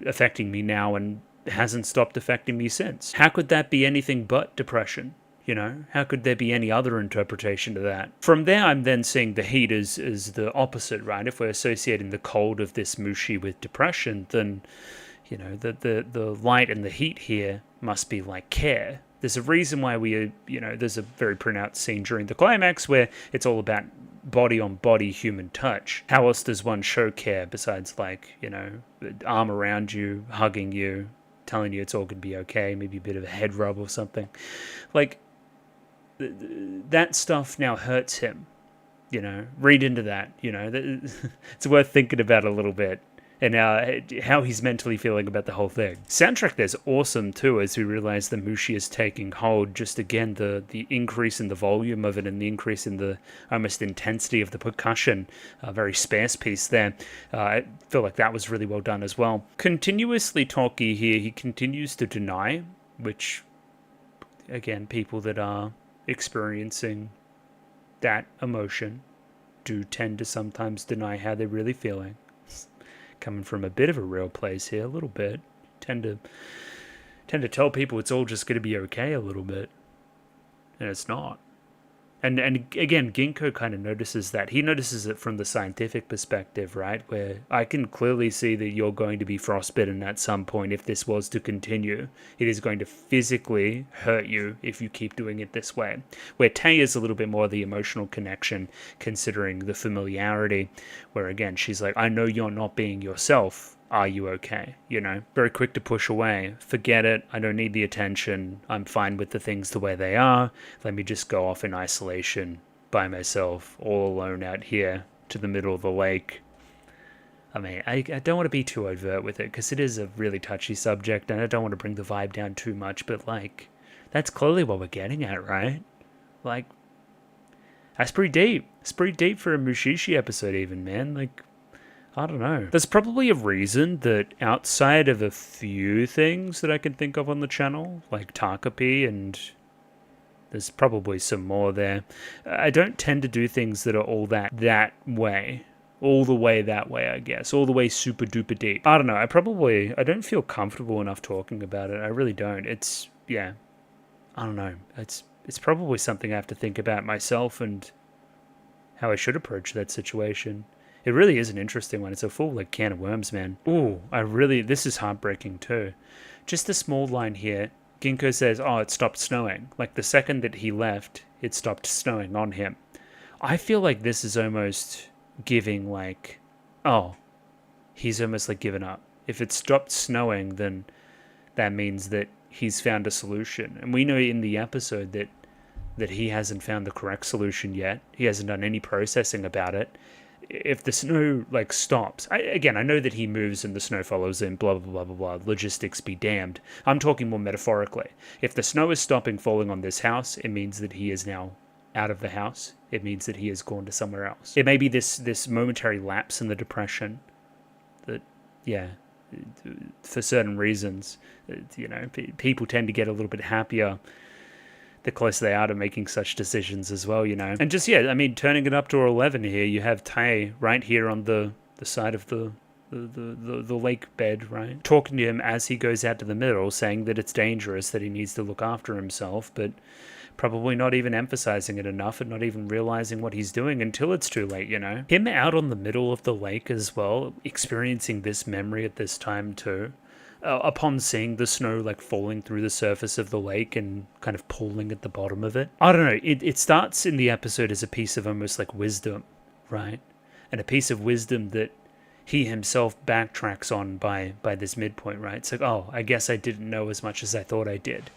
affecting me now and hasn't stopped affecting me since. How could that be anything but depression? How could there be any other interpretation to that? From there, I'm then seeing the heat as the opposite, right? If we're associating the cold of this Mushi with depression, then, the light and the heat here must be like care. There's a reason why there's a very pronounced scene during the climax where it's all about body-on-body human touch. How else does one show care besides, arm around you, hugging you, telling you it's all going to be okay, maybe a bit of a head rub or something. That stuff now hurts him, read into that, it's worth thinking about a little bit, and how he's mentally feeling about the whole thing. Soundtrack there's awesome too, as we realize the Mushi is taking hold. Just again, the increase in the volume of it and the increase in the almost intensity of the percussion, a very sparse piece there. I feel like that was really well done as well. Continuously Toki here, he continues to deny, which again, people that are experiencing that emotion do tend to sometimes deny how they're really feeling. Coming from a bit of a real place here, a little bit. Tend to tell people it's all just going to be okay a little bit. And it's not. And again, Ginkgo kind of notices that. He notices it from the scientific perspective, right? Where I can clearly see that you're going to be frostbitten at some point if this was to continue. It is going to physically hurt you if you keep doing it this way. Where Tei is a little bit more the emotional connection, considering the familiarity. Where again, she's like, I know you're not being yourself. Are you okay? Very quick to push away. Forget it. I don't need the attention. I'm fine with the things the way they are. Let me just go off in isolation by myself, all alone out here to the middle of the lake. I mean, I don't want to be too overt with it because it is a really touchy subject and I don't want to bring the vibe down too much, but that's clearly what we're getting at, right? Like, that's pretty deep. It's pretty deep for a Mushi-Shi episode even, man. Like, I don't know. There's probably a reason that outside of a few things that I can think of on the channel, like Takapi, and there's probably some more there, I don't tend to do things that are all that way. All the way that way, I guess. All the way super duper deep. I don't know. I don't feel comfortable enough talking about it. I really don't. It's, yeah. I don't know. It's probably something I have to think about myself and how I should approach that situation. It really is an interesting one. It's a full, like, can of worms, man. Ooh, this is heartbreaking too. Just a small line here. Ginkgo says, oh, it stopped snowing. Like, the second that he left, it stopped snowing on him. I feel like this is almost giving, like, oh, he's almost, like, given up. If it stopped snowing, then that means that he's found a solution. And we know in the episode that he hasn't found the correct solution yet. He hasn't done any processing about it. If the snow, like, stops... I know that he moves and the snow follows him, blah, blah, blah, blah, blah. Logistics be damned. I'm talking more metaphorically. If the snow is stopping falling on this house, it means that he is now out of the house. It means that he has gone to somewhere else. It may be this momentary lapse in the depression that, yeah, for certain reasons, you know, people tend to get a little bit happier the closer they are to making such decisions as well, you know. And just, yeah, I mean, turning it up to 11 here, you have Tai right here on the side of the lake bed, right? Talking to him as he goes out to the middle, saying that it's dangerous, that he needs to look after himself, but probably not even emphasizing it enough and not even realizing what he's doing until it's too late, you know. Him out on the middle of the lake as well, experiencing this memory at this time too. Upon seeing the snow, like, falling through the surface of the lake and kind of pooling at the bottom of it. I don't know, it starts in the episode as a piece of almost, like, wisdom, right? And a piece of wisdom that he himself backtracks on by this midpoint, right? It's like, oh, I guess I didn't know as much as I thought I did.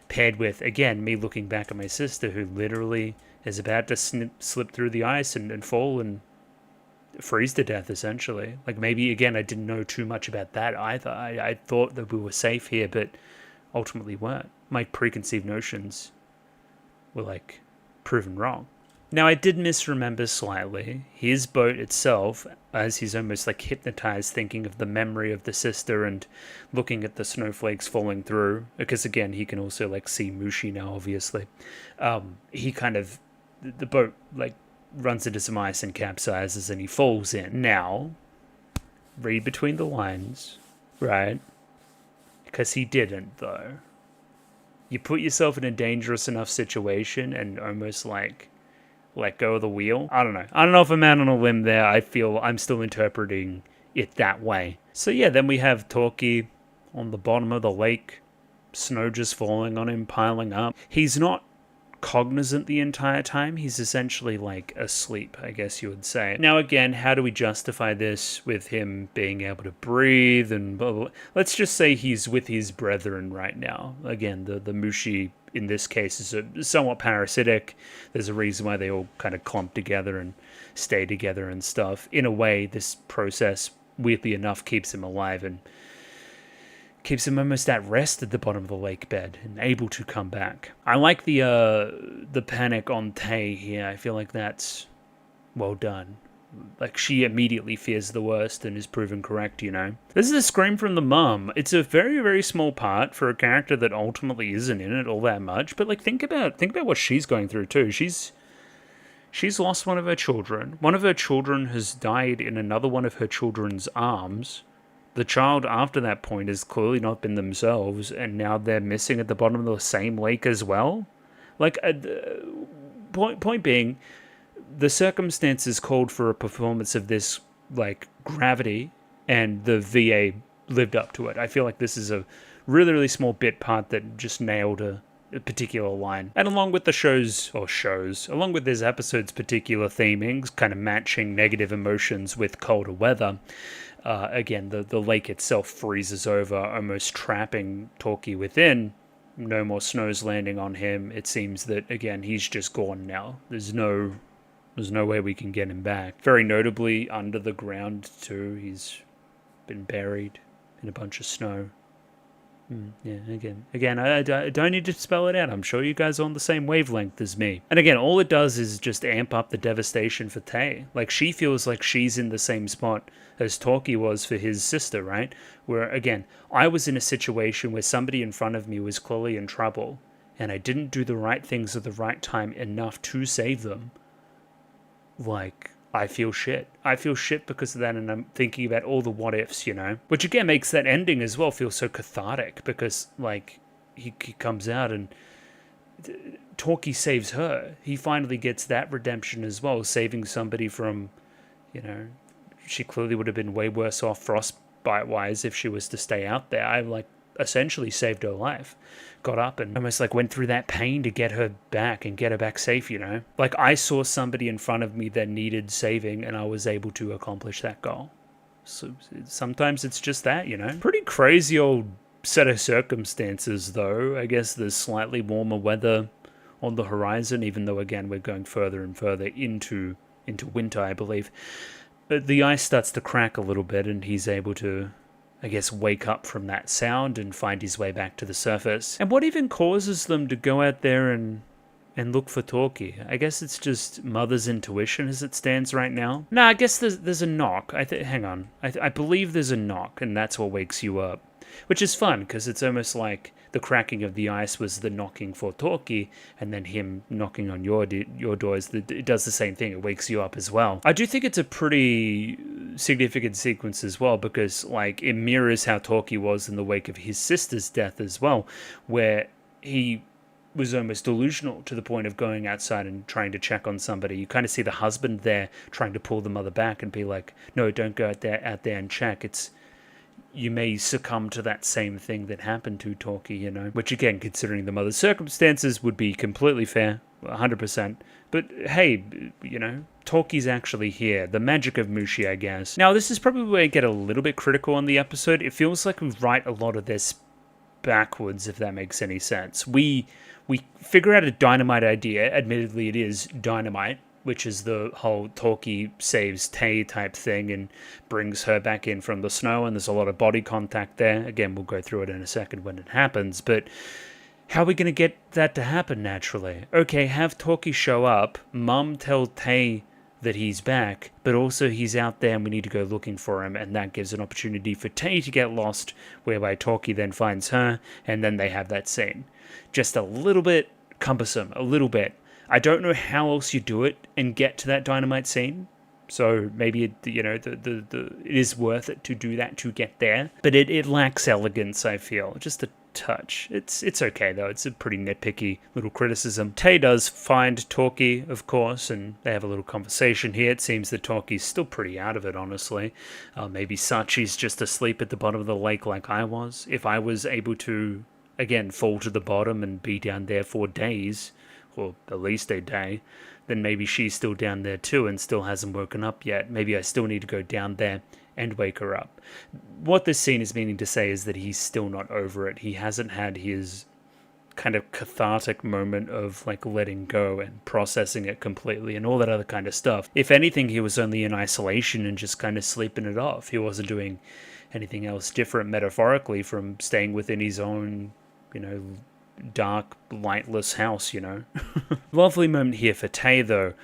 Paired with, again, me looking back at my sister who literally is about to slip through the ice and fall and freeze to death, essentially. Like, maybe, again, I didn't know too much about that either. I thought that we were safe here, but ultimately weren't. My preconceived notions were, like, proven wrong. Now, I did misremember slightly. His boat itself, as he's almost, like, hypnotized, thinking of the memory of the sister and looking at the snowflakes falling through, because, again, he can also, like, see Mushi now, obviously. He kind of, the boat, like, runs into some ice and capsizes and he falls in. Now, read between the lines, right? Because he didn't, though. You put yourself in a dangerous enough situation and almost, like, let go of the wheel. I don't know. I don't know if I'm out on a limb there. I feel I'm still interpreting it that way. So yeah, then we have Toki on the bottom of the lake. Snow just falling on him, piling up. He's not cognizant the entire time. He's essentially, like, asleep, I guess you would say. Now, again, how do we justify this with him being able to breathe and blah, blah, blah? Let's just say he's with his brethren right now. Again, the Mushi in this case is somewhat parasitic. There's a reason why they all kind of clump together and stay together and stuff. In a way, this process, weirdly enough, keeps him alive and keeps him almost at rest at the bottom of the lake bed and able to come back. I like the panic on Tae here. I feel like that's well done. Like, she immediately fears the worst and is proven correct, you know. This is a scream from the mum. It's a very, very small part for a character that ultimately isn't in it all that much. But, like, think about what she's going through too. She's lost one of her children. One of her children has died in another one of her children's arms. The child after that point has clearly not been themselves, and now they're missing at the bottom of the same lake as well. Like, point being, the circumstances called for a performance of this, like, gravity, and the VA lived up to it. I feel like this is a really, really small bit part that just nailed a particular line. And along with along with this episode's particular themings, kind of matching negative emotions with colder weather, again, the lake itself freezes over, almost trapping Toki within. No more snows landing on him. It seems that, again, he's just gone now. There's no way we can get him back. Very notably, under the ground, too, he's been buried in a bunch of snow. Yeah, again, I don't need to spell it out. I'm sure you guys are on the same wavelength as me. And again, all it does is just amp up the devastation for Tay. Like, she feels like she's in the same spot as Talkie was for his sister, right? Where, again, I was in a situation where somebody in front of me was clearly in trouble, and I didn't do the right things at the right time enough to save them. Like, I feel shit. I feel shit because of that, and I'm thinking about all the what ifs, you know? Which again makes that ending as well feel so cathartic, because, like, he comes out and Talkie saves her. He finally gets that redemption as well, saving somebody from, you know, she clearly would have been way worse off frostbite-wise if she was to stay out there. I, like, essentially saved her life. Got up and almost like went through that pain to get her back and get her back safe, you know? Like, I saw somebody in front of me that needed saving, and I was able to accomplish that goal. So sometimes it's just that, you know? Pretty crazy old set of circumstances, though. I guess there's slightly warmer weather on the horizon, even though, again, we're going further and further into winter, I believe. But the ice starts to crack a little bit, and he's able to, I guess, wake up from that sound and find his way back to the surface. And what even causes them to go out there and look for Talkie? I guess it's just mother's intuition as it stands right now. No, I guess there's a knock. Hang on. I believe there's a knock, and that's what wakes you up. Which is fun, because it's almost like the cracking of the ice was the knocking for Talkie, and then him knocking on your doors, it does the same thing. It wakes you up as well. I do think it's a pretty significant sequence as well, because, like, it mirrors how Talkie was in the wake of his sister's death as well, where he was almost delusional to the point of going outside and trying to check on somebody. You kind of see the husband there trying to pull the mother back and be like, no, don't go out there and check. You may succumb to that same thing that happened to Talkie, you know? Which, again, considering the mother's circumstances, would be completely fair, 100%. But, hey, you know, Talkie's actually here. The magic of Mushi, I guess. Now, this is probably where I get a little bit critical on the episode. It feels like we write a lot of this backwards, if that makes any sense. We figure out a dynamite idea. Admittedly, it is dynamite, which is the whole Talkie saves Tay type thing and brings her back in from the snow, and there's a lot of body contact there. Again, we'll go through it in a second when it happens, but how are we going to get that to happen naturally? Okay, have Talkie show up, Mum tell Tay that he's back, but also he's out there and we need to go looking for him, and that gives an opportunity for Tay to get lost, whereby Talkie then finds her, and then they have that scene. Just a little bit cumbersome, a little bit. I don't know how else you do it and get to that dynamite scene. So maybe it is worth it to do that to get there. But it lacks elegance, I feel. Just a touch. It's okay, though. It's a pretty nitpicky little criticism. Tay does find Talkie, of course, and they have a little conversation here. It seems that Talkie's still pretty out of it, honestly. Maybe Sachi's just asleep at the bottom of the lake like I was. If I was able to, again, fall to the bottom and be down there for days, or at least a day, then maybe she's still down there too and still hasn't woken up yet. Maybe I still need to go down there and wake her up. What this scene is meaning to say is that he's still not over it. He hasn't had his kind of cathartic moment of, like, letting go and processing it completely and all that other kind of stuff. If anything, he was only in isolation and just kind of sleeping it off. He wasn't doing anything else different metaphorically from staying within his own, you know, dark, lightless house, you know. Lovely moment here for Tay, though.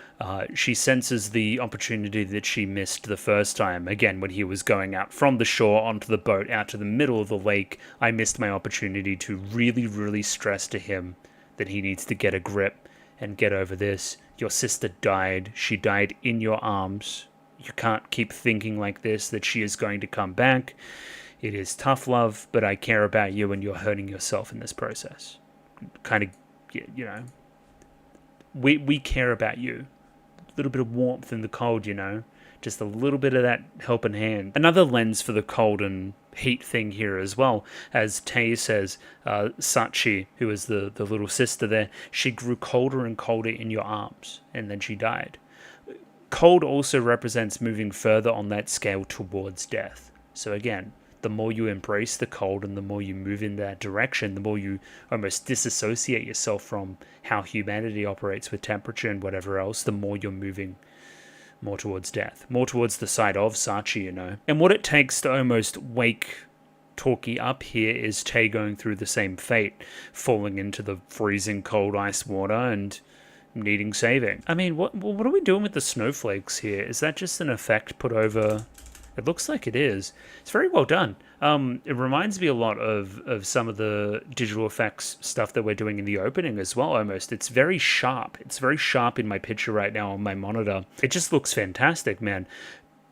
She senses the opportunity that she missed the first time. Again, when he was going out from the shore onto the boat out to the middle of the lake, I missed my opportunity to really, really stress to him that he needs to get a grip and get over this. Your sister died. She died in your arms. You can't keep thinking like this, that she is going to come back. It is tough love, but I care about you and you're hurting yourself in this process. Kind of, you know, we care about you. A little bit of warmth in the cold, you know. Just a little bit of that helping hand. Another lens for the cold and heat thing here as well. As Tay says, Sachi, who is the little sister there, she grew colder and colder in your arms, and then she died. Cold also represents moving further on that scale towards death. So again, the more you embrace the cold and the more you move in that direction, the more you almost disassociate yourself from how humanity operates with temperature and whatever else, the more you're moving more towards death, more towards the side of Sachi, you know. And what it takes to almost wake talky up here is Tay going through the same fate, falling into the freezing cold ice water and needing saving. I mean, what are we doing with the snowflakes here? Is that just an effect put over? It looks like it is. It's very well done. It reminds me a lot of some of the digital effects stuff that we're doing in the opening as well, almost. It's very sharp. It's very sharp in my picture right now on my monitor. It just looks fantastic, man.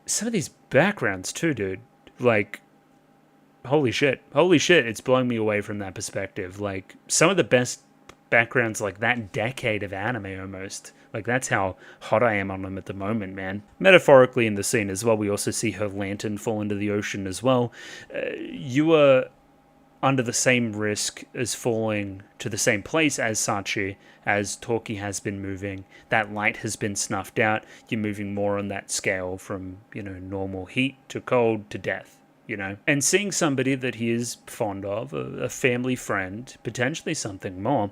Some of these backgrounds too, dude. Like, holy shit. Holy shit, it's blowing me away from that perspective. Like, some of the best backgrounds like that decade of anime almost. Like, that's how hot I am on them at the moment, man. Metaphorically in the scene as well, we also see her lantern fall into the ocean as well. You are under the same risk as falling to the same place as Sachi, as Toki has been moving. That light has been snuffed out. You're moving more on that scale from, normal heat to cold to death. And seeing somebody that he is fond of, a family friend, potentially something more,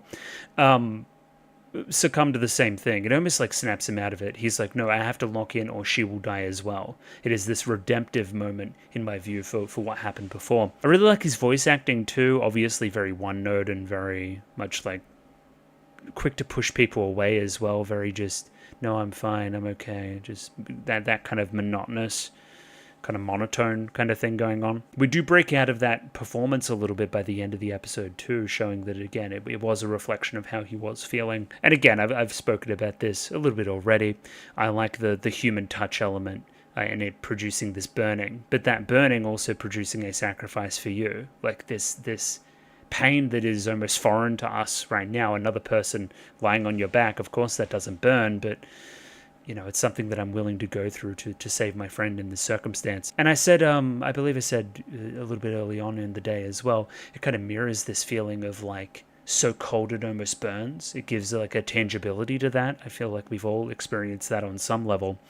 succumb to the same thing. It almost like snaps him out of it. He's like, no, I have to lock in or she will die as well. It is this redemptive moment, in my view, for what happened before. I really like his voice acting too, obviously very one-note and very much like quick to push people away as well. Very just, no, I'm fine, I'm okay. Just that kind of monotonous, kind of monotone kind of thing going on. We do break out of that performance a little bit by the end of the episode too, showing that again it was a reflection of how he was feeling. And again, I've spoken about this a little bit already. I like the human touch element and it producing this burning, but that burning also producing a sacrifice for you, like this pain that is almost foreign to us right now. Another person lying on your back, of course that doesn't burn, but it's something that I'm willing to go through to save my friend in this circumstance. And I said, I believe I said a little bit early on in the day as well, it kind of mirrors this feeling of like so cold it almost burns. It gives like a tangibility to that. I feel like we've all experienced that on some level.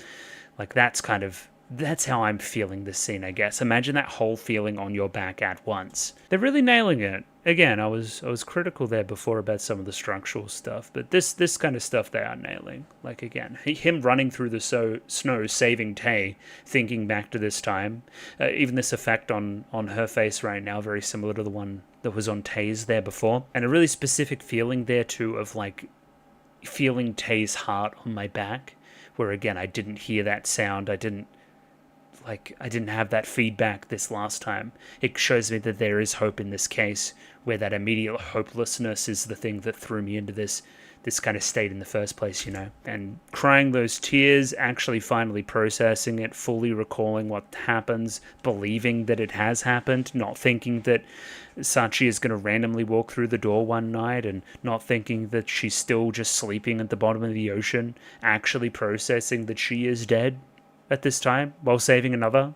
Like that's how I'm feeling this scene, I guess. Imagine that whole feeling on your back at once. They're really nailing it. Again, I was critical there before about some of the structural stuff, but this kind of stuff they are nailing. Like again, him running through the snow, saving Tay, thinking back to this time, even this effect on her face right now, very similar to the one that was on Tay's there before, and a really specific feeling there too of like feeling Tay's heart on my back, where again I didn't hear that sound, I didn't have that feedback this last time. It shows me that there is hope in this case, where that immediate hopelessness is the thing that threw me into this kind of state in the first place, And crying those tears, actually finally processing it, fully recalling what happens, believing that it has happened, not thinking that Sachi is going to randomly walk through the door one night, and not thinking that she's still just sleeping at the bottom of the ocean, actually processing that she is dead at this time while saving another.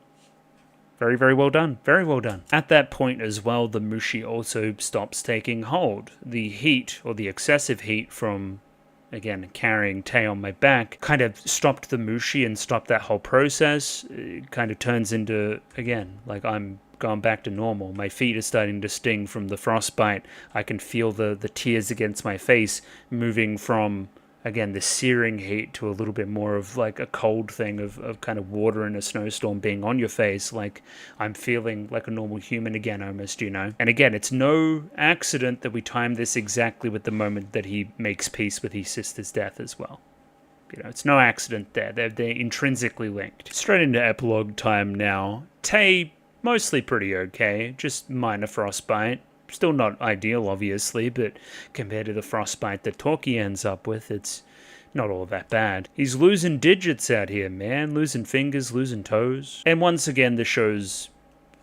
Very, very well done. Very well done. At that point as well, the Mushi also stops taking hold. The heat, or the excessive heat from, again, carrying Tay on my back, kind of stopped the Mushi and stopped that whole process. It kind of turns into, again, like I'm gone back to normal. My feet are starting to sting from the frostbite. I can feel the tears against my face moving from, again, the searing heat to a little bit more of like a cold thing of kind of water in a snowstorm being on your face. Like I'm feeling like a normal human again almost, And again, it's no accident that we time this exactly with the moment that he makes peace with his sister's death as well. It's no accident there. They're intrinsically linked. Straight into epilogue time now. Tay, mostly pretty okay, just minor frostbite. Still not ideal, obviously, but compared to the frostbite that Toki ends up with, it's not all that bad. He's losing digits out here, man. Losing fingers, losing toes. And once again, the show's,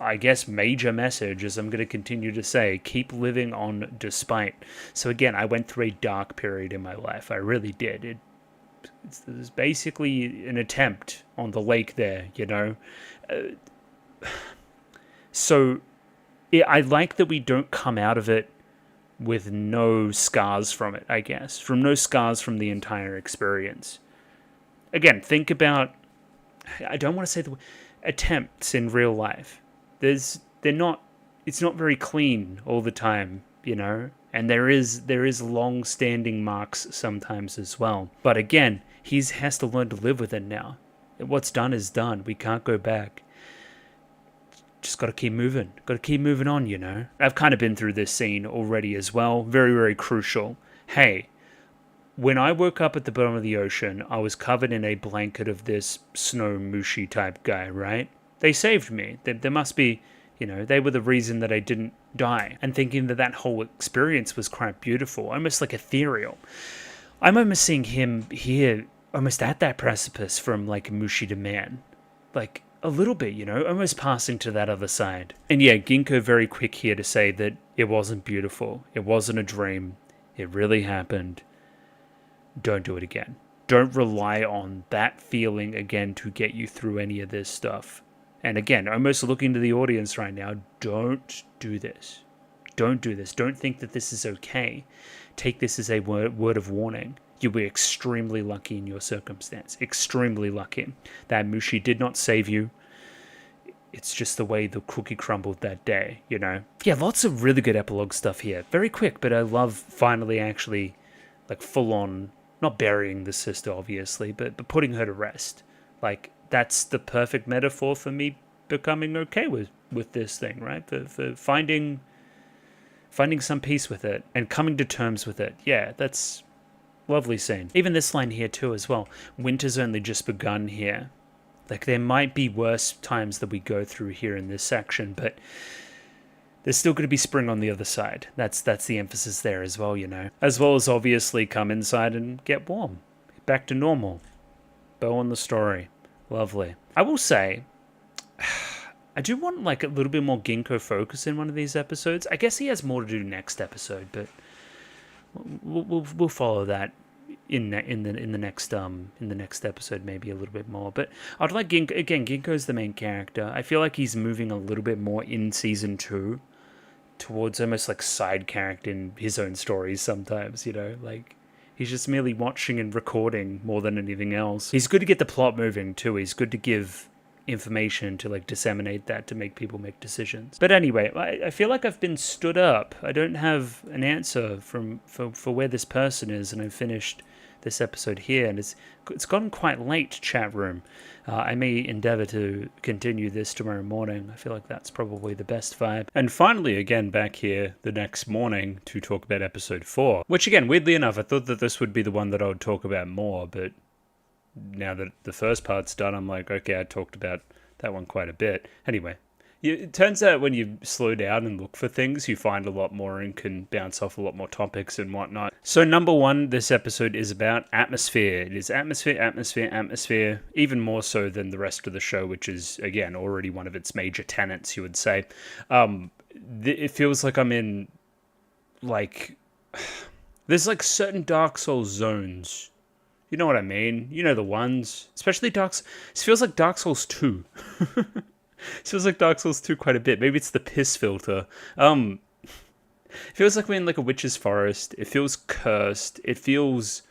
I guess, major message, as I'm going to continue to say, keep living on despite. So again, I went through a dark period in my life. I really did. It was basically an attempt on the lake there, So I like that we don't come out of it with no scars from it, I guess. From no scars from the entire experience. Again, think about, I don't want to say the attempts in real life. It's not very clean all the time, And there is long-standing marks sometimes as well. But again, he has to learn to live with it now. What's done is done. We can't go back. just got to keep moving. Got to keep moving on, you know? I've kind of been through this scene already as well. Very, very crucial. Hey, when I woke up at the bottom of the ocean, I was covered in a blanket of this snow mushi type guy, right? They saved me. There must be, you know, they were the reason that I didn't die. And thinking that that whole experience was quite beautiful, almost like ethereal. I'm almost seeing him here, almost at that precipice from like Mushi to man. Like, a little bit, you know, almost passing to that other side. And yeah, Ginkgo very quick here to say that it wasn't beautiful. It wasn't a dream. It really happened. Don't do it again. Don't rely on that feeling again to get you through any of this stuff. And again, almost looking to the audience right now, don't do this. Don't do this. Don't think that this is okay. Take this as a word of warning. You were extremely lucky in your circumstance. Extremely lucky. That Mushi did not save you. It's just the way the cookie crumbled that day, you know? Yeah, lots of really good epilogue stuff here. Very quick, but I love finally actually, like, full on, not burying the sister, obviously, but putting her to rest. Like, that's the perfect metaphor for me becoming okay with this thing, right? For finding some peace with it and coming to terms with it. Yeah, that's lovely scene. Even this line here too as well. Winter's only just begun here. Like, there might be worse times that we go through here in this section, but there's still going to be spring on the other side. That's the emphasis there as well, you know. As well as obviously come inside and get warm. Back to normal. Bow on the story. Lovely. I will say, I do want like a little bit more Ginkgo focus in one of these episodes. I guess he has more to do next episode, but we'll follow that in the next episode, maybe a little bit more. But I'd like Ginkgo's the main character. I feel like he's moving a little bit more in season 2 towards almost like side character in his own stories sometimes, you know, like he's just merely watching and recording more than anything else. He's good to get the plot moving too. He's good to give information to like disseminate that to make people make decisions. But anyway, I feel like I've been stood up. I don't have an answer for where this person is, and I've finished this episode here, and it's gotten quite late, chat room. I may endeavor to continue this tomorrow morning. I feel like that's probably the best vibe. And finally, again, back here the next morning to talk about episode 4, which again, weirdly enough, I thought that this would be the one that I would talk about more, but now that the first part's done, I'm like, okay, I talked about that one quite a bit. Anyway, it turns out when you slow down and look for things, you find a lot more and can bounce off a lot more topics and whatnot. So number 1, this episode is about atmosphere. It is atmosphere, even more so than the rest of the show, which is, again, already one of its major tenets, you would say. It feels like I'm in, like, there's like certain Dark Souls zones. You know what I mean? You know the ones. Especially it feels like Dark Souls 2. It feels like Dark Souls 2 quite a bit. Maybe it's the piss filter. It feels like we're in like a witch's forest. It feels cursed. It feels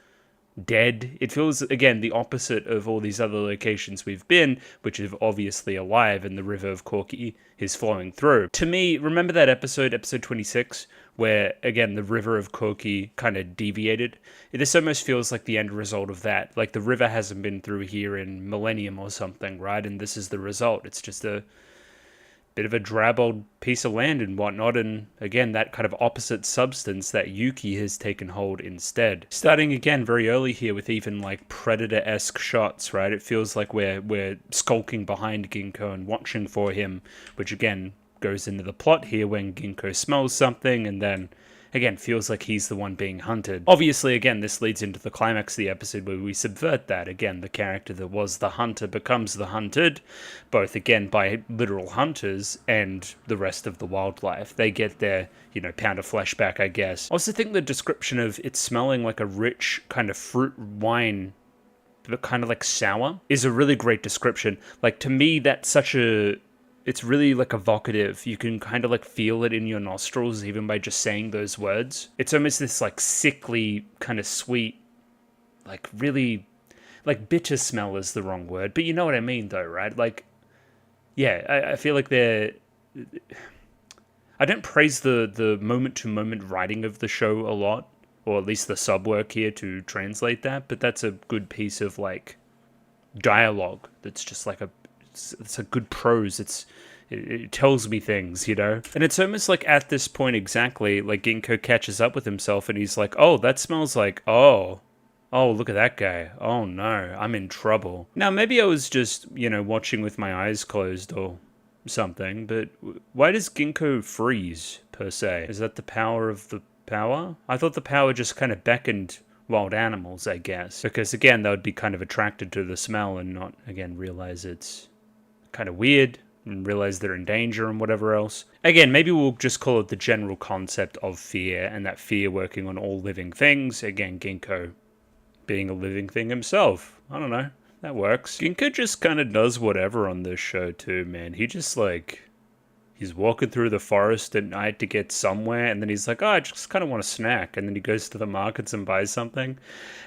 dead. It feels, again, the opposite of all these other locations we've been, which is obviously alive and the river of Corky is flowing through. To me, remember that episode 26, where, again, the river of Corky kind of deviated? This almost feels like the end result of that. Like, the river hasn't been through here in millennium or something, right? And this is the result. It's just a bit of a drab old piece of land and whatnot, and again, that kind of opposite substance that Yuki has taken hold instead. Starting again very early here with even like Predator-esque shots, right? It feels like we're skulking behind Ginkgo and watching for him, which again goes into the plot here when Ginkgo smells something and then again feels like he's the one being hunted. Obviously, again, this leads into the climax of the episode where we subvert that. Again, the character that was the hunter becomes the hunted, both again by literal hunters and the rest of the wildlife. They get their, you know, pound of flesh back, I guess. I also think the description of it smelling like a rich kind of fruit wine, but kind of like sour, is a really great description. Like, to me, that's such a... It's really, like, evocative. You can kind of, like, feel it in your nostrils even by just saying those words. It's almost this, like, sickly, kind of sweet, like, really... Like, bitter smell is the wrong word, but you know what I mean, though, right? Like, yeah, I feel like they're... I don't praise the moment-to-moment writing of the show a lot, or at least the sub-work here to translate that, but that's a good piece of, like, dialogue that's just, like, it's a good prose. It tells me things, you know? And it's almost like at this point exactly, like Ginkgo catches up with himself and he's like, oh, that smells like, oh, look at that guy. Oh no, I'm in trouble. Now, maybe I was just, you know, watching with my eyes closed or something, but why does Ginkgo freeze, per se? Is that the power of the power? I thought the power just kind of beckoned wild animals, I guess. Because again, they would be kind of attracted to the smell and not, again, realize it's kind of weird and realize they're in danger and whatever else. Again, maybe we'll just call it the general concept of fear and that fear working on all living things. Again, Ginkgo being a living thing himself. I don't know. That works. Ginkgo just kind of does whatever on this show too, man. He just like... He's walking through the forest at night to get somewhere, and then he's like, oh, I just kind of want a snack. And then he goes to the markets and buys something.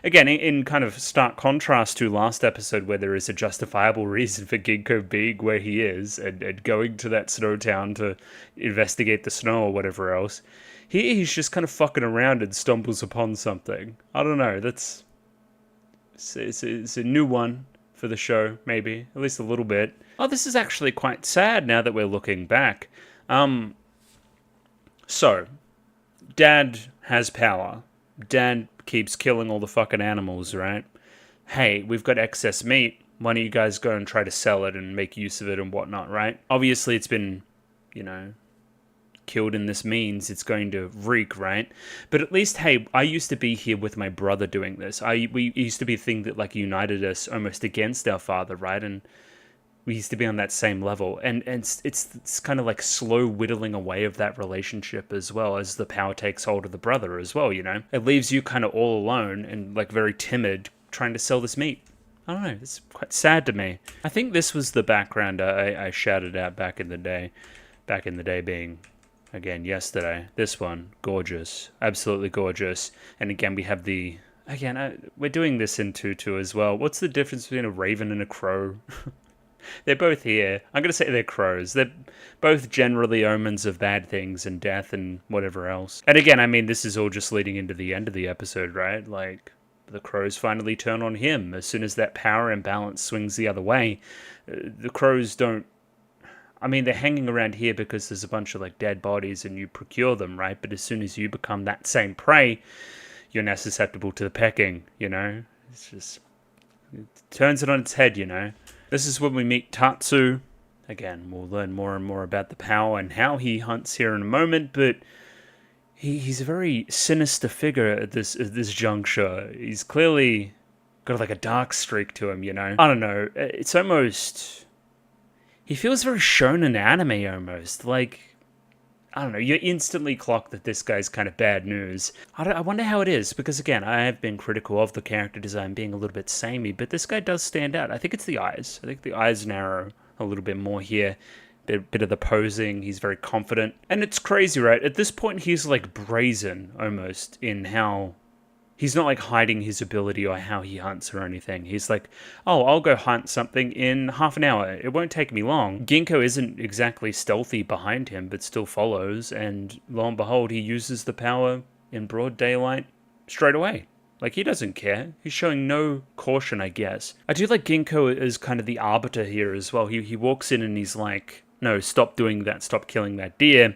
Again, in kind of stark contrast to last episode where there is a justifiable reason for Ginkgo being where he is and going to that snow town to investigate the snow or whatever else. He's just kind of fucking around and stumbles upon something. I don't know, it's a new one for the show, maybe. At least a little bit. Oh, this is actually quite sad now that we're looking back. So, Dad has power. Dad keeps killing all the fucking animals, right? Hey, we've got excess meat. Why don't you guys go and try to sell it and make use of it and whatnot, right? Obviously, it's been, you know, killed in this means it's going to reek, right? But at least, hey, I used to be here with my brother doing this. We used to be a thing that like united us almost against our father, right? And we used to be on that same level, and it's kind of like slow whittling away of that relationship as well as the power takes hold of the brother as well, you know? It leaves you kind of all alone and like very timid trying to sell this meat. I don't know, it's quite sad to me. I think this was the background I shouted out back in the day. Back in the day being, again, yesterday. This one, gorgeous. Absolutely gorgeous. And again, we have the... Again, we're doing this in Tutu as well. What's the difference between a raven and a crow? They're both here. I'm going to say they're crows. They're both generally omens of bad things and death and whatever else. And again, I mean, this is all just leading into the end of the episode, right? Like, the crows finally turn on him. As soon as that power imbalance swings the other way, the crows don't... I mean, they're hanging around here because there's a bunch of, like, dead bodies and you procure them, right? But as soon as you become that same prey, you're now susceptible to the pecking, you know? It's just... It turns it on its head, you know? This is when we meet Tatsu. Again, we'll learn more and more about the power and how he hunts here in a moment, but he's a very sinister figure at this juncture. He's clearly got like a dark streak to him, you know? I don't know. It's almost... He feels very shonen anime almost. Like, I don't know, you instantly clock that this guy's kind of bad news. I wonder how it is, because again, I have been critical of the character design being a little bit samey, but this guy does stand out. I think it's the eyes. I think the eyes narrow a little bit more here. Bit of the posing, he's very confident. And it's crazy, right? At this point, he's like brazen, almost, in how... He's not like hiding his ability or how he hunts or anything. He's like, oh, I'll go hunt something in half an hour. It won't take me long. Ginkgo isn't exactly stealthy behind him, but still follows. And lo and behold, he uses the power in broad daylight straight away. Like, he doesn't care. He's showing no caution, I guess. I do like Ginkgo as kind of the arbiter here as well. He walks in and he's like, no, stop doing that. Stop killing that deer.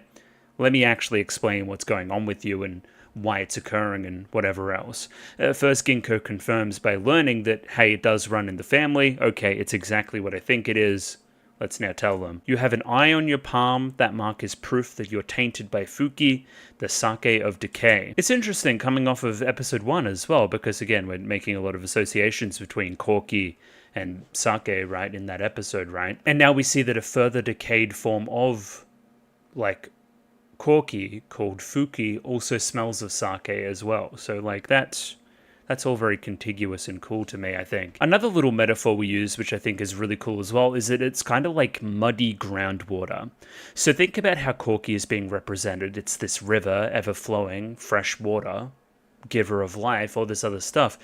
Let me actually explain what's going on with you and why it's occurring and whatever else. First, Ginkgo confirms by learning that, hey, it does run in the family. Okay, it's exactly what I think it is. Let's now tell them. You have an eye on your palm. That mark is proof that you're tainted by Fuki, the sake of decay. It's interesting coming off of episode 1 as well, because again, we're making a lot of associations between Corki and sake, right, in that episode, right? And now we see that a further decayed form of, like, Corki, called Fuki, also smells of sake as well. So, like, that's all very contiguous and cool to me, I think. Another little metaphor we use, which I think is really cool as well, is that it's kind of like muddy groundwater. So think about how Corki is being represented. It's this river, ever-flowing, fresh water, giver of life, all this other stuff.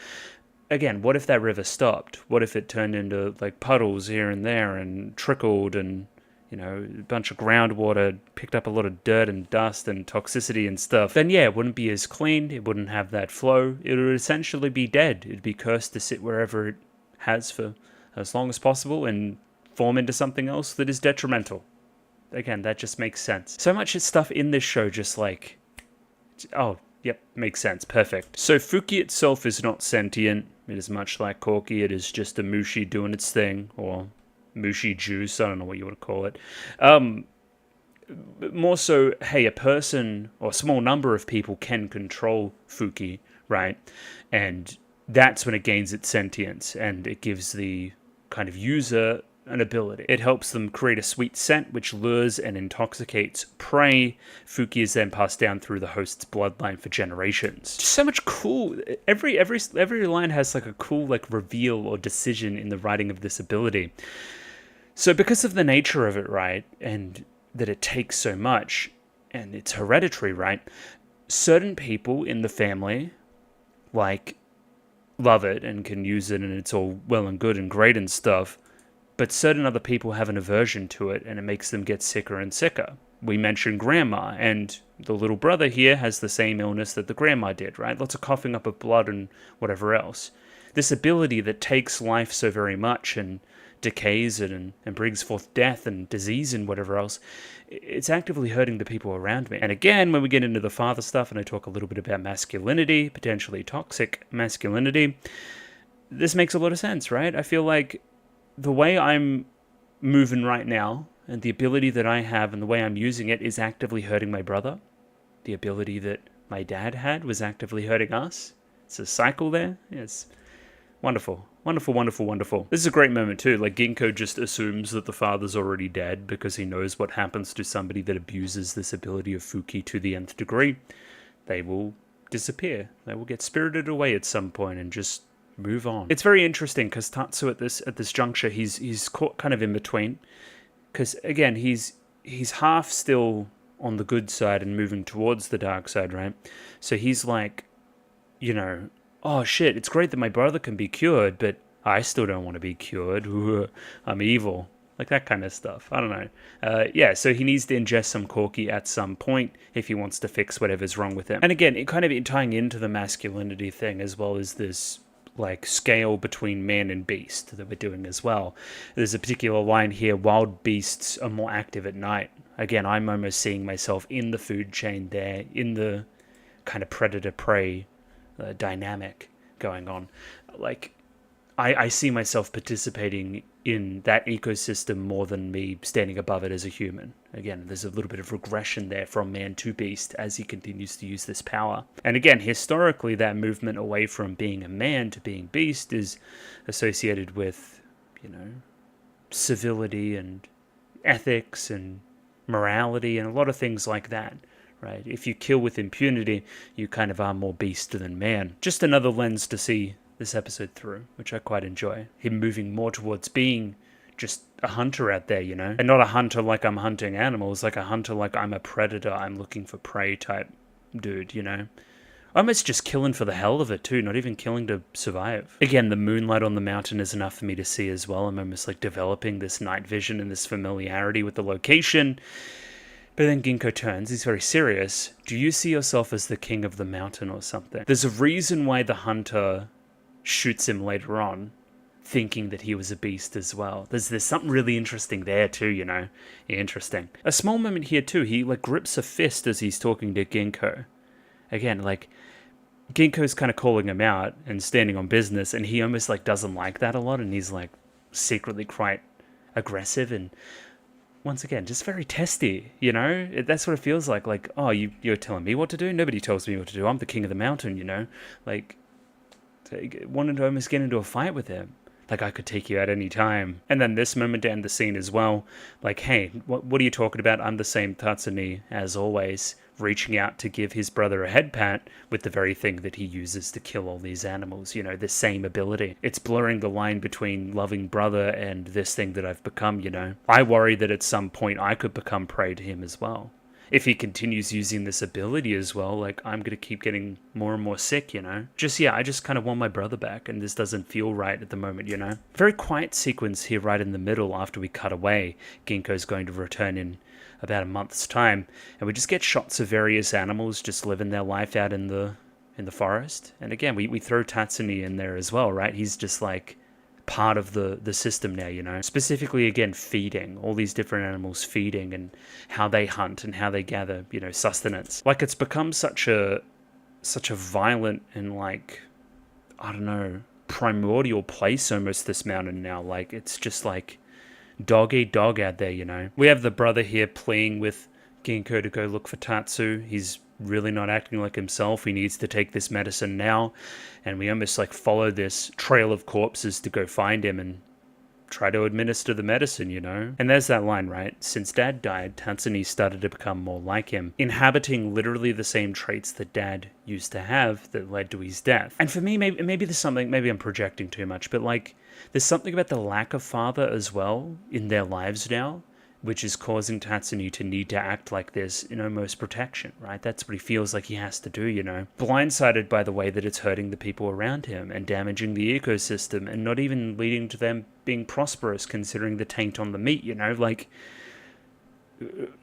Again, what if that river stopped? What if it turned into, like, puddles here and there and trickled and... you know, a bunch of groundwater, picked up a lot of dirt and dust and toxicity and stuff, then yeah, it wouldn't be as clean, it wouldn't have that flow, it would essentially be dead. It'd be cursed to sit wherever it has for as long as possible and form into something else that is detrimental. Again, that just makes sense. So much stuff in this show just like, oh, yep, makes sense. Perfect. So Fuki itself is not sentient. It is much like Corky. It is just a Mushi doing its thing, or Mushi juice. I don't know what you want to call it. More so, hey, a person or a small number of people can control Fuki, right? And that's when it gains its sentience, and it gives the kind of user an ability. It helps them create a sweet scent which lures and intoxicates prey. Fuki is then passed down through the host's bloodline for generations. Just so much cool. Every line has like a cool like reveal or decision in the writing of this ability. So because of the nature of it, right, and that it takes so much, and it's hereditary, right, certain people in the family like love it and can use it, and it's all well and good and great and stuff. But certain other people have an aversion to it, and it makes them get sicker and sicker. We mentioned grandma, and the little brother here has the same illness that the grandma did, right? Lots of coughing up of blood and whatever else. This ability that takes life so very much and decays it and brings forth death and disease and whatever else, it's actively hurting the people around me. And again, when we get into the father stuff and I talk a little bit about masculinity, potentially toxic masculinity, this makes a lot of sense, right? I feel like the way I'm moving right now and the ability that I have and the way I'm using it is actively hurting my brother. The ability that my dad had was actively hurting us. It's a cycle there. Yes. Wonderful. Wonderful, wonderful, wonderful. This is a great moment too. Like, Ginkgo just assumes that the father's already dead because he knows what happens to somebody that abuses this ability of Fuki to the nth degree. They will disappear. They will get spirited away at some point and just move on. It's very interesting because Tatsu at this juncture, he's caught kind of in between. Because again, he's half still on the good side and moving towards the dark side, right? So he's like, you know, oh shit, it's great that my brother can be cured, but I still don't want to be cured. I'm evil. Like that kind of stuff. I don't know. Yeah, so he needs to ingest some Corky at some point if he wants to fix whatever's wrong with him. And again, it kind of tying into the masculinity thing as well as this like scale between man and beast that we're doing as well. There's a particular line here, wild beasts are more active at night. Again, I'm almost seeing myself in the food chain there, in the kind of predator-prey dynamic going on. Like, I see myself participating in that ecosystem more than me standing above it as a human. Again, there's a little bit of regression there from man to beast as he continues to use this power. And again, historically, that movement away from being a man to being beast is associated with, you know, civility and ethics and morality and a lot of things like that. Right? If you kill with impunity, you kind of are more beast than man. Just another lens to see this episode through, which I quite enjoy. Him moving more towards being just a hunter out there, you know? And not a hunter like I'm hunting animals, like a hunter like I'm a predator, I'm looking for prey type dude, you know? Almost just killing for the hell of it too, not even killing to survive. Again, the moonlight on the mountain is enough for me to see as well. I'm almost like developing this night vision and this familiarity with the location. But then Ginkgo turns, he's very serious. Do you see yourself as the king of the mountain or something? There's a reason why the hunter shoots him later on, thinking that he was a beast as well. There's something really interesting there too, you know? Interesting. A small moment here too, he like grips a fist as he's talking to Ginkgo. Again, like, Ginkgo's kind of calling him out and standing on business, and he almost like doesn't like that a lot, and he's like secretly quite aggressive and once again, just very testy, you know? That's what it feels like. Like, oh, you're telling me what to do? Nobody tells me what to do. I'm the king of the mountain, you know? Like, wanted to almost get into a fight with him. Like, I could take you at any time. And then this moment to end the scene as well. Like, hey, what are you talking about? I'm the same Tatsumi as always. Reaching out to give his brother a head pat with the very thing that he uses to kill all these animals, you know, the same ability. It's blurring the line between loving brother and this thing that I've become, you know. I worry that at some point I could become prey to him as well. If he continues using this ability as well, like, I'm going to keep getting more and more sick, you know? I just kind of want my brother back, and this doesn't feel right at the moment, you know? Very quiet sequence here right in the middle after we cut away. Ginkgo's going to return in about a month's time, and we just get shots of various animals just living their life out in the forest. And again, we throw Tatsumi in there as well, right? He's just like part of the system now, you know? Specifically, again, feeding, all these different animals feeding and how they hunt and how they gather, you know, sustenance. Like, it's become such a violent and, like, I don't know, primordial place almost, this mountain now. Like, it's just like dog eat dog out there, you know? We have the brother here pleading with Ginkgo to go look for Tatsu. He's really not acting like himself. He needs to take this medicine now. And we almost like follow this trail of corpses to go find him and try to administer the medicine, you know? And there's that line, right? Since Dad died, Tatsumi started to become more like him, inhabiting literally the same traits that Dad used to have that led to his death. And for me, maybe there's something, maybe I'm projecting too much, but like, there's something about the lack of father as well in their lives now, which is causing Tatsumi to need to act like this in almost protection, right? That's what he feels like he has to do, you know? Blindsided by the way that it's hurting the people around him and damaging the ecosystem and not even leading to them being prosperous considering the taint on the meat, you know? Like,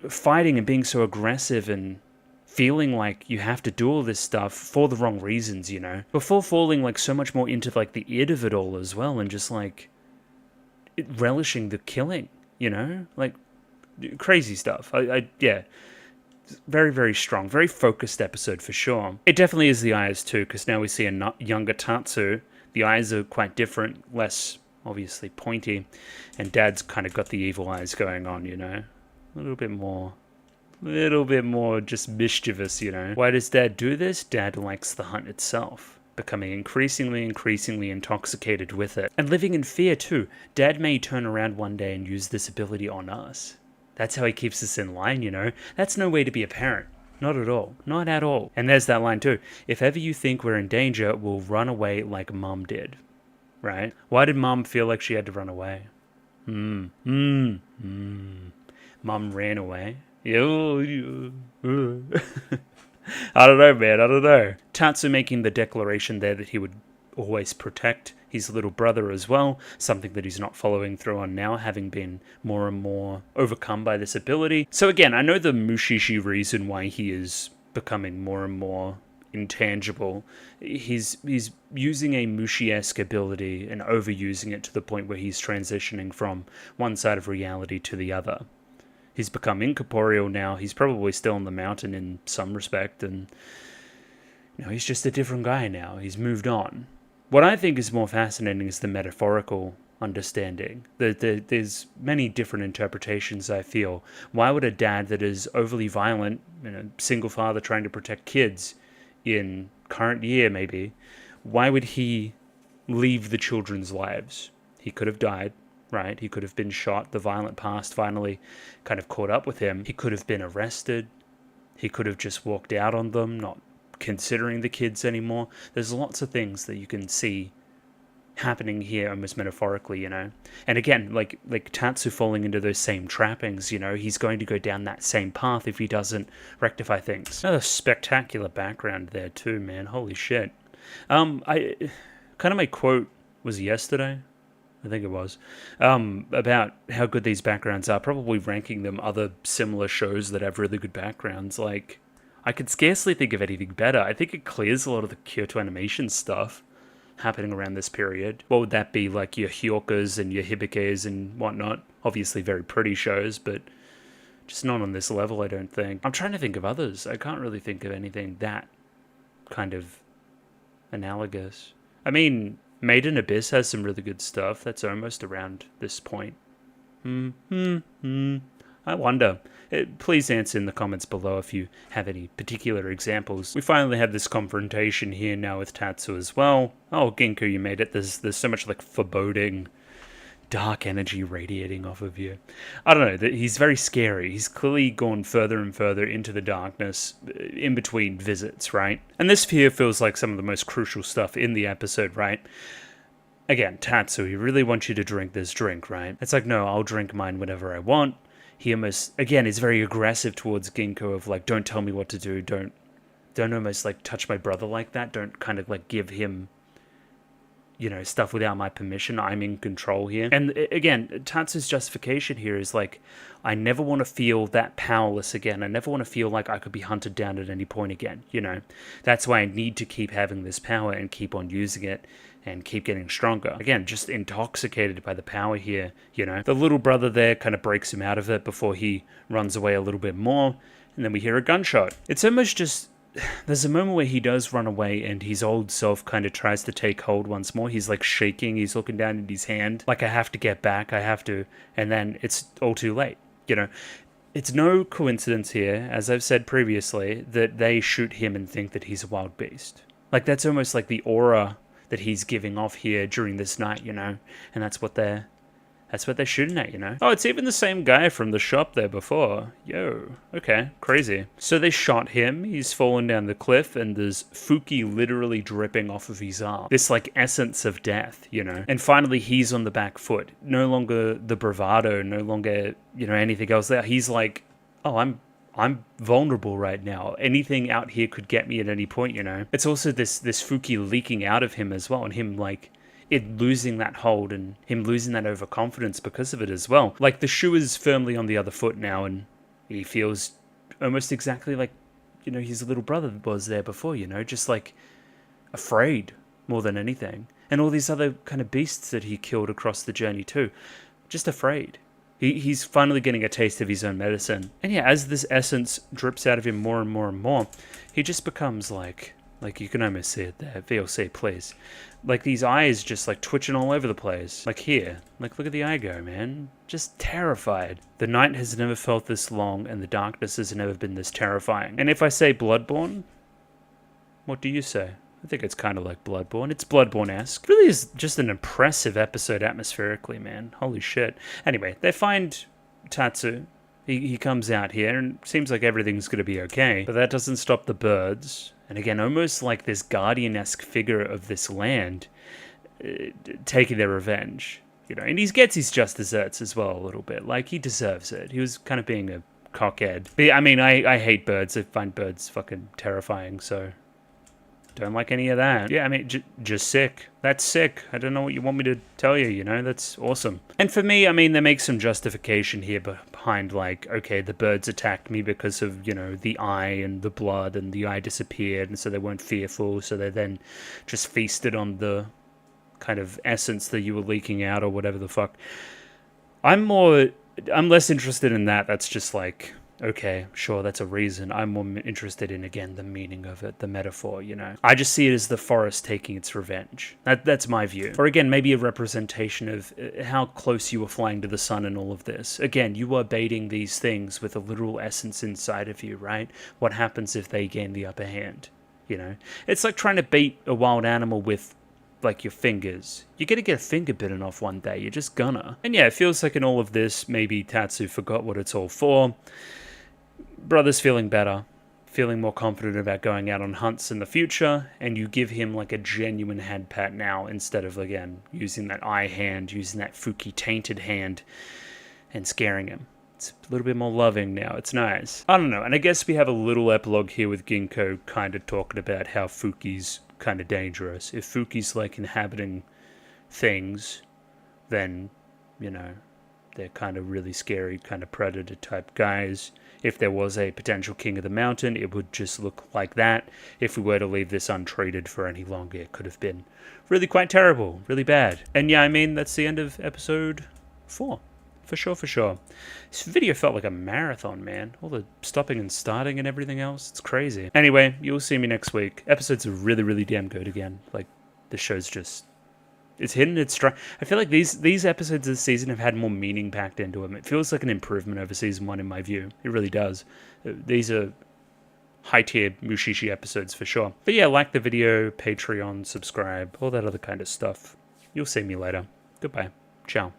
fighting and being so aggressive and feeling like you have to do all this stuff for the wrong reasons, you know? Before falling like so much more into like the id of it all as well and just like relishing the killing, you know? Like, crazy stuff. Yeah, very, very strong, very focused episode for sure. It definitely is the eyes too, because now we see a younger Tatsu. The eyes are quite different, less obviously pointy, and Dad's kind of got the evil eyes going on, you know, a little bit more just mischievous, you know. Why does Dad do this? Dad likes the hunt itself, becoming increasingly intoxicated with it, and living in fear too. Dad may turn around one day and use this ability on us. That's how he keeps us in line, you know? That's no way to be a parent. Not at all. Not at all. And there's that line too. If ever you think we're in danger, we'll run away like Mom did. Right? Why did Mom feel like she had to run away? Mom ran away. I don't know, man. I don't know. Tatsu making the declaration there that he would always protect his little brother as well, something that he's not following through on now, having been more and more overcome by this ability. So again, I know the Mushi-Shi reason why he is becoming more and more intangible. He's using a Mushi-esque ability and overusing it to the point where he's transitioning from one side of reality to the other. He's become incorporeal now. He's probably still on the mountain in some respect, and you know, he's just a different guy now. He's moved on. What I think is more fascinating is the metaphorical understanding. There's many different interpretations, I feel. Why would a dad that is overly violent, you know, single father trying to protect kids in current year maybe, why would he leave the children's lives? He could have died, right? He could have been shot. The violent past finally kind of caught up with him. He could have been arrested. He could have just walked out on them, not considering the kids anymore. There's lots of things that you can see happening here almost metaphorically, you know. And again, like Tatsu falling into those same trappings, you know, he's going to go down that same path if he doesn't rectify things. Another spectacular background there too, man. Holy shit. My quote was yesterday, I think it was, about how good these backgrounds are, probably ranking them other similar shows that have really good backgrounds. Like, I could scarcely think of anything better. I think it clears a lot of the Kyoto Animation stuff happening around this period. What would that be? Like your Hyokas and your Hibikes and whatnot. Obviously very pretty shows, but just not on this level, I don't think. I'm trying to think of others. I can't really think of anything that kind of analogous. I mean, Made in Abyss has some really good stuff. That's almost around this point. I wonder. Please answer in the comments below if you have any particular examples. We finally have this confrontation here now with Tatsu as well. Oh, Ginkgo, you made it. There's so much like foreboding, dark energy radiating off of you. I don't know. He's very scary. He's clearly gone further and further into the darkness in between visits, right? And this here feels like some of the most crucial stuff in the episode, right? Again, Tatsu, he really wants you to drink this drink, right? It's like, no, I'll drink mine whenever I want. He almost, again, is very aggressive towards Ginkgo of like, don't tell me what to do, don't almost like touch my brother like that, don't kind of like give him you know, stuff without my permission. I'm in control here. And again, Tatsu's justification here is like, I never want to feel that powerless again. I never want to feel like I could be hunted down at any point again, you know. That's why I need to keep having this power and keep on using it and keep getting stronger. Again, just intoxicated by the power here, you know. The little brother there kind of breaks him out of it before he runs away a little bit more, and then we hear a gunshot. It's almost just... There's a moment where he does run away and his old self kind of tries to take hold once more. He's like shaking, he's looking down at his hand, like I have to get back, I have to, and then it's all too late, you know. It's no coincidence here, as I've said previously, that they shoot him and think that he's a wild beast. Like, that's almost like the aura that he's giving off here during this night, you know, and that's what they're shooting at, you know? Oh, it's even the same guy from the shop there before. Yo, okay, crazy. So they shot him, he's fallen down the cliff, and there's Fuki literally dripping off of his arm. This, like, essence of death, you know? And finally, he's on the back foot. No longer the bravado, no longer, you know, anything else there. He's like, oh, I'm vulnerable right now. Anything out here could get me at any point, you know? It's also this Fuki leaking out of him as well, and him, like, it losing that hold and him losing that overconfidence because of it as well. Like, the shoe is firmly on the other foot now, and he feels almost exactly like, you know, his little brother was there before, you know, just like afraid more than anything. And all these other kind of beasts that he killed across the journey too, just afraid. He's finally getting a taste of his own medicine. And yeah, as this essence drips out of him more and more and more, he just becomes like you can almost see it there. VLC, please. Like, these eyes just, like, twitching all over the place. Like, here. Like, look at the eye go, man. Just terrified. The night has never felt this long, and the darkness has never been this terrifying. And if I say Bloodborne, what do you say? I think it's kind of like Bloodborne. It's Bloodborne-esque. Really is just an impressive episode atmospherically, man. Holy shit. Anyway, they find Tatsu. He comes out here, and it seems like everything's going to be okay. But that doesn't stop the birds. And again, almost like this guardian-esque figure of this land taking their revenge. You know, and he gets his just desserts as well a little bit. Like, he deserves it. He was kind of being a cockhead. But I mean, I hate birds. I find birds fucking terrifying, so... Don't like any of that. Yeah, I mean, just sick. That's sick. I don't know what you want me to tell you, you know? That's awesome. And for me, I mean, they make some justification here behind, like, okay, the birds attacked me because of, you know, the eye and the blood, and the eye disappeared, and so they weren't fearful, so they then just feasted on the kind of essence that you were leaking out, or whatever the fuck. I'm less interested in that. That's just like... Okay, sure, that's a reason. I'm more interested in, again, the meaning of it, the metaphor, you know. I just see it as the forest taking its revenge. That's my view. Or again, maybe a representation of how close you were flying to the sun in all of this. Again, you are baiting these things with a literal essence inside of you, right? What happens if they gain the upper hand, you know? It's like trying to bait a wild animal with, like, your fingers. You're gonna get a finger bitten off one day. You're just gonna. And yeah, it feels like in all of this, maybe Tatsu forgot what it's all for. Brother's feeling better, feeling more confident about going out on hunts in the future, and you give him like a genuine hand pat now instead of, again, using that eye hand, using that Fuki tainted hand and scaring him. It's a little bit more loving now. It's nice. I don't know. And I guess we have a little epilogue here with Ginkgo kind of talking about how Fuki's kind of dangerous. If Fuki's like inhabiting things, then, you know, they're kind of really scary, kind of predator type guys. If there was a potential king of the mountain, it would just look like that. If we were to leave this untreated for any longer, it could have been really quite terrible, really bad. And yeah, I mean, that's the end of episode 4. For sure, for sure. This video felt like a marathon, man. All the stopping and starting and everything else. It's crazy. Anyway, you'll see me next week. Episodes are really, really damn good again. Like, the show's just... It's hitting its stride. I feel like these episodes of the season have had more meaning packed into them. It feels like an improvement over season 1 in my view. It really does. These are high-tier Mushi-Shi episodes for sure. But yeah, like the video, Patreon, subscribe, all that other kind of stuff. You'll see me later. Goodbye. Ciao.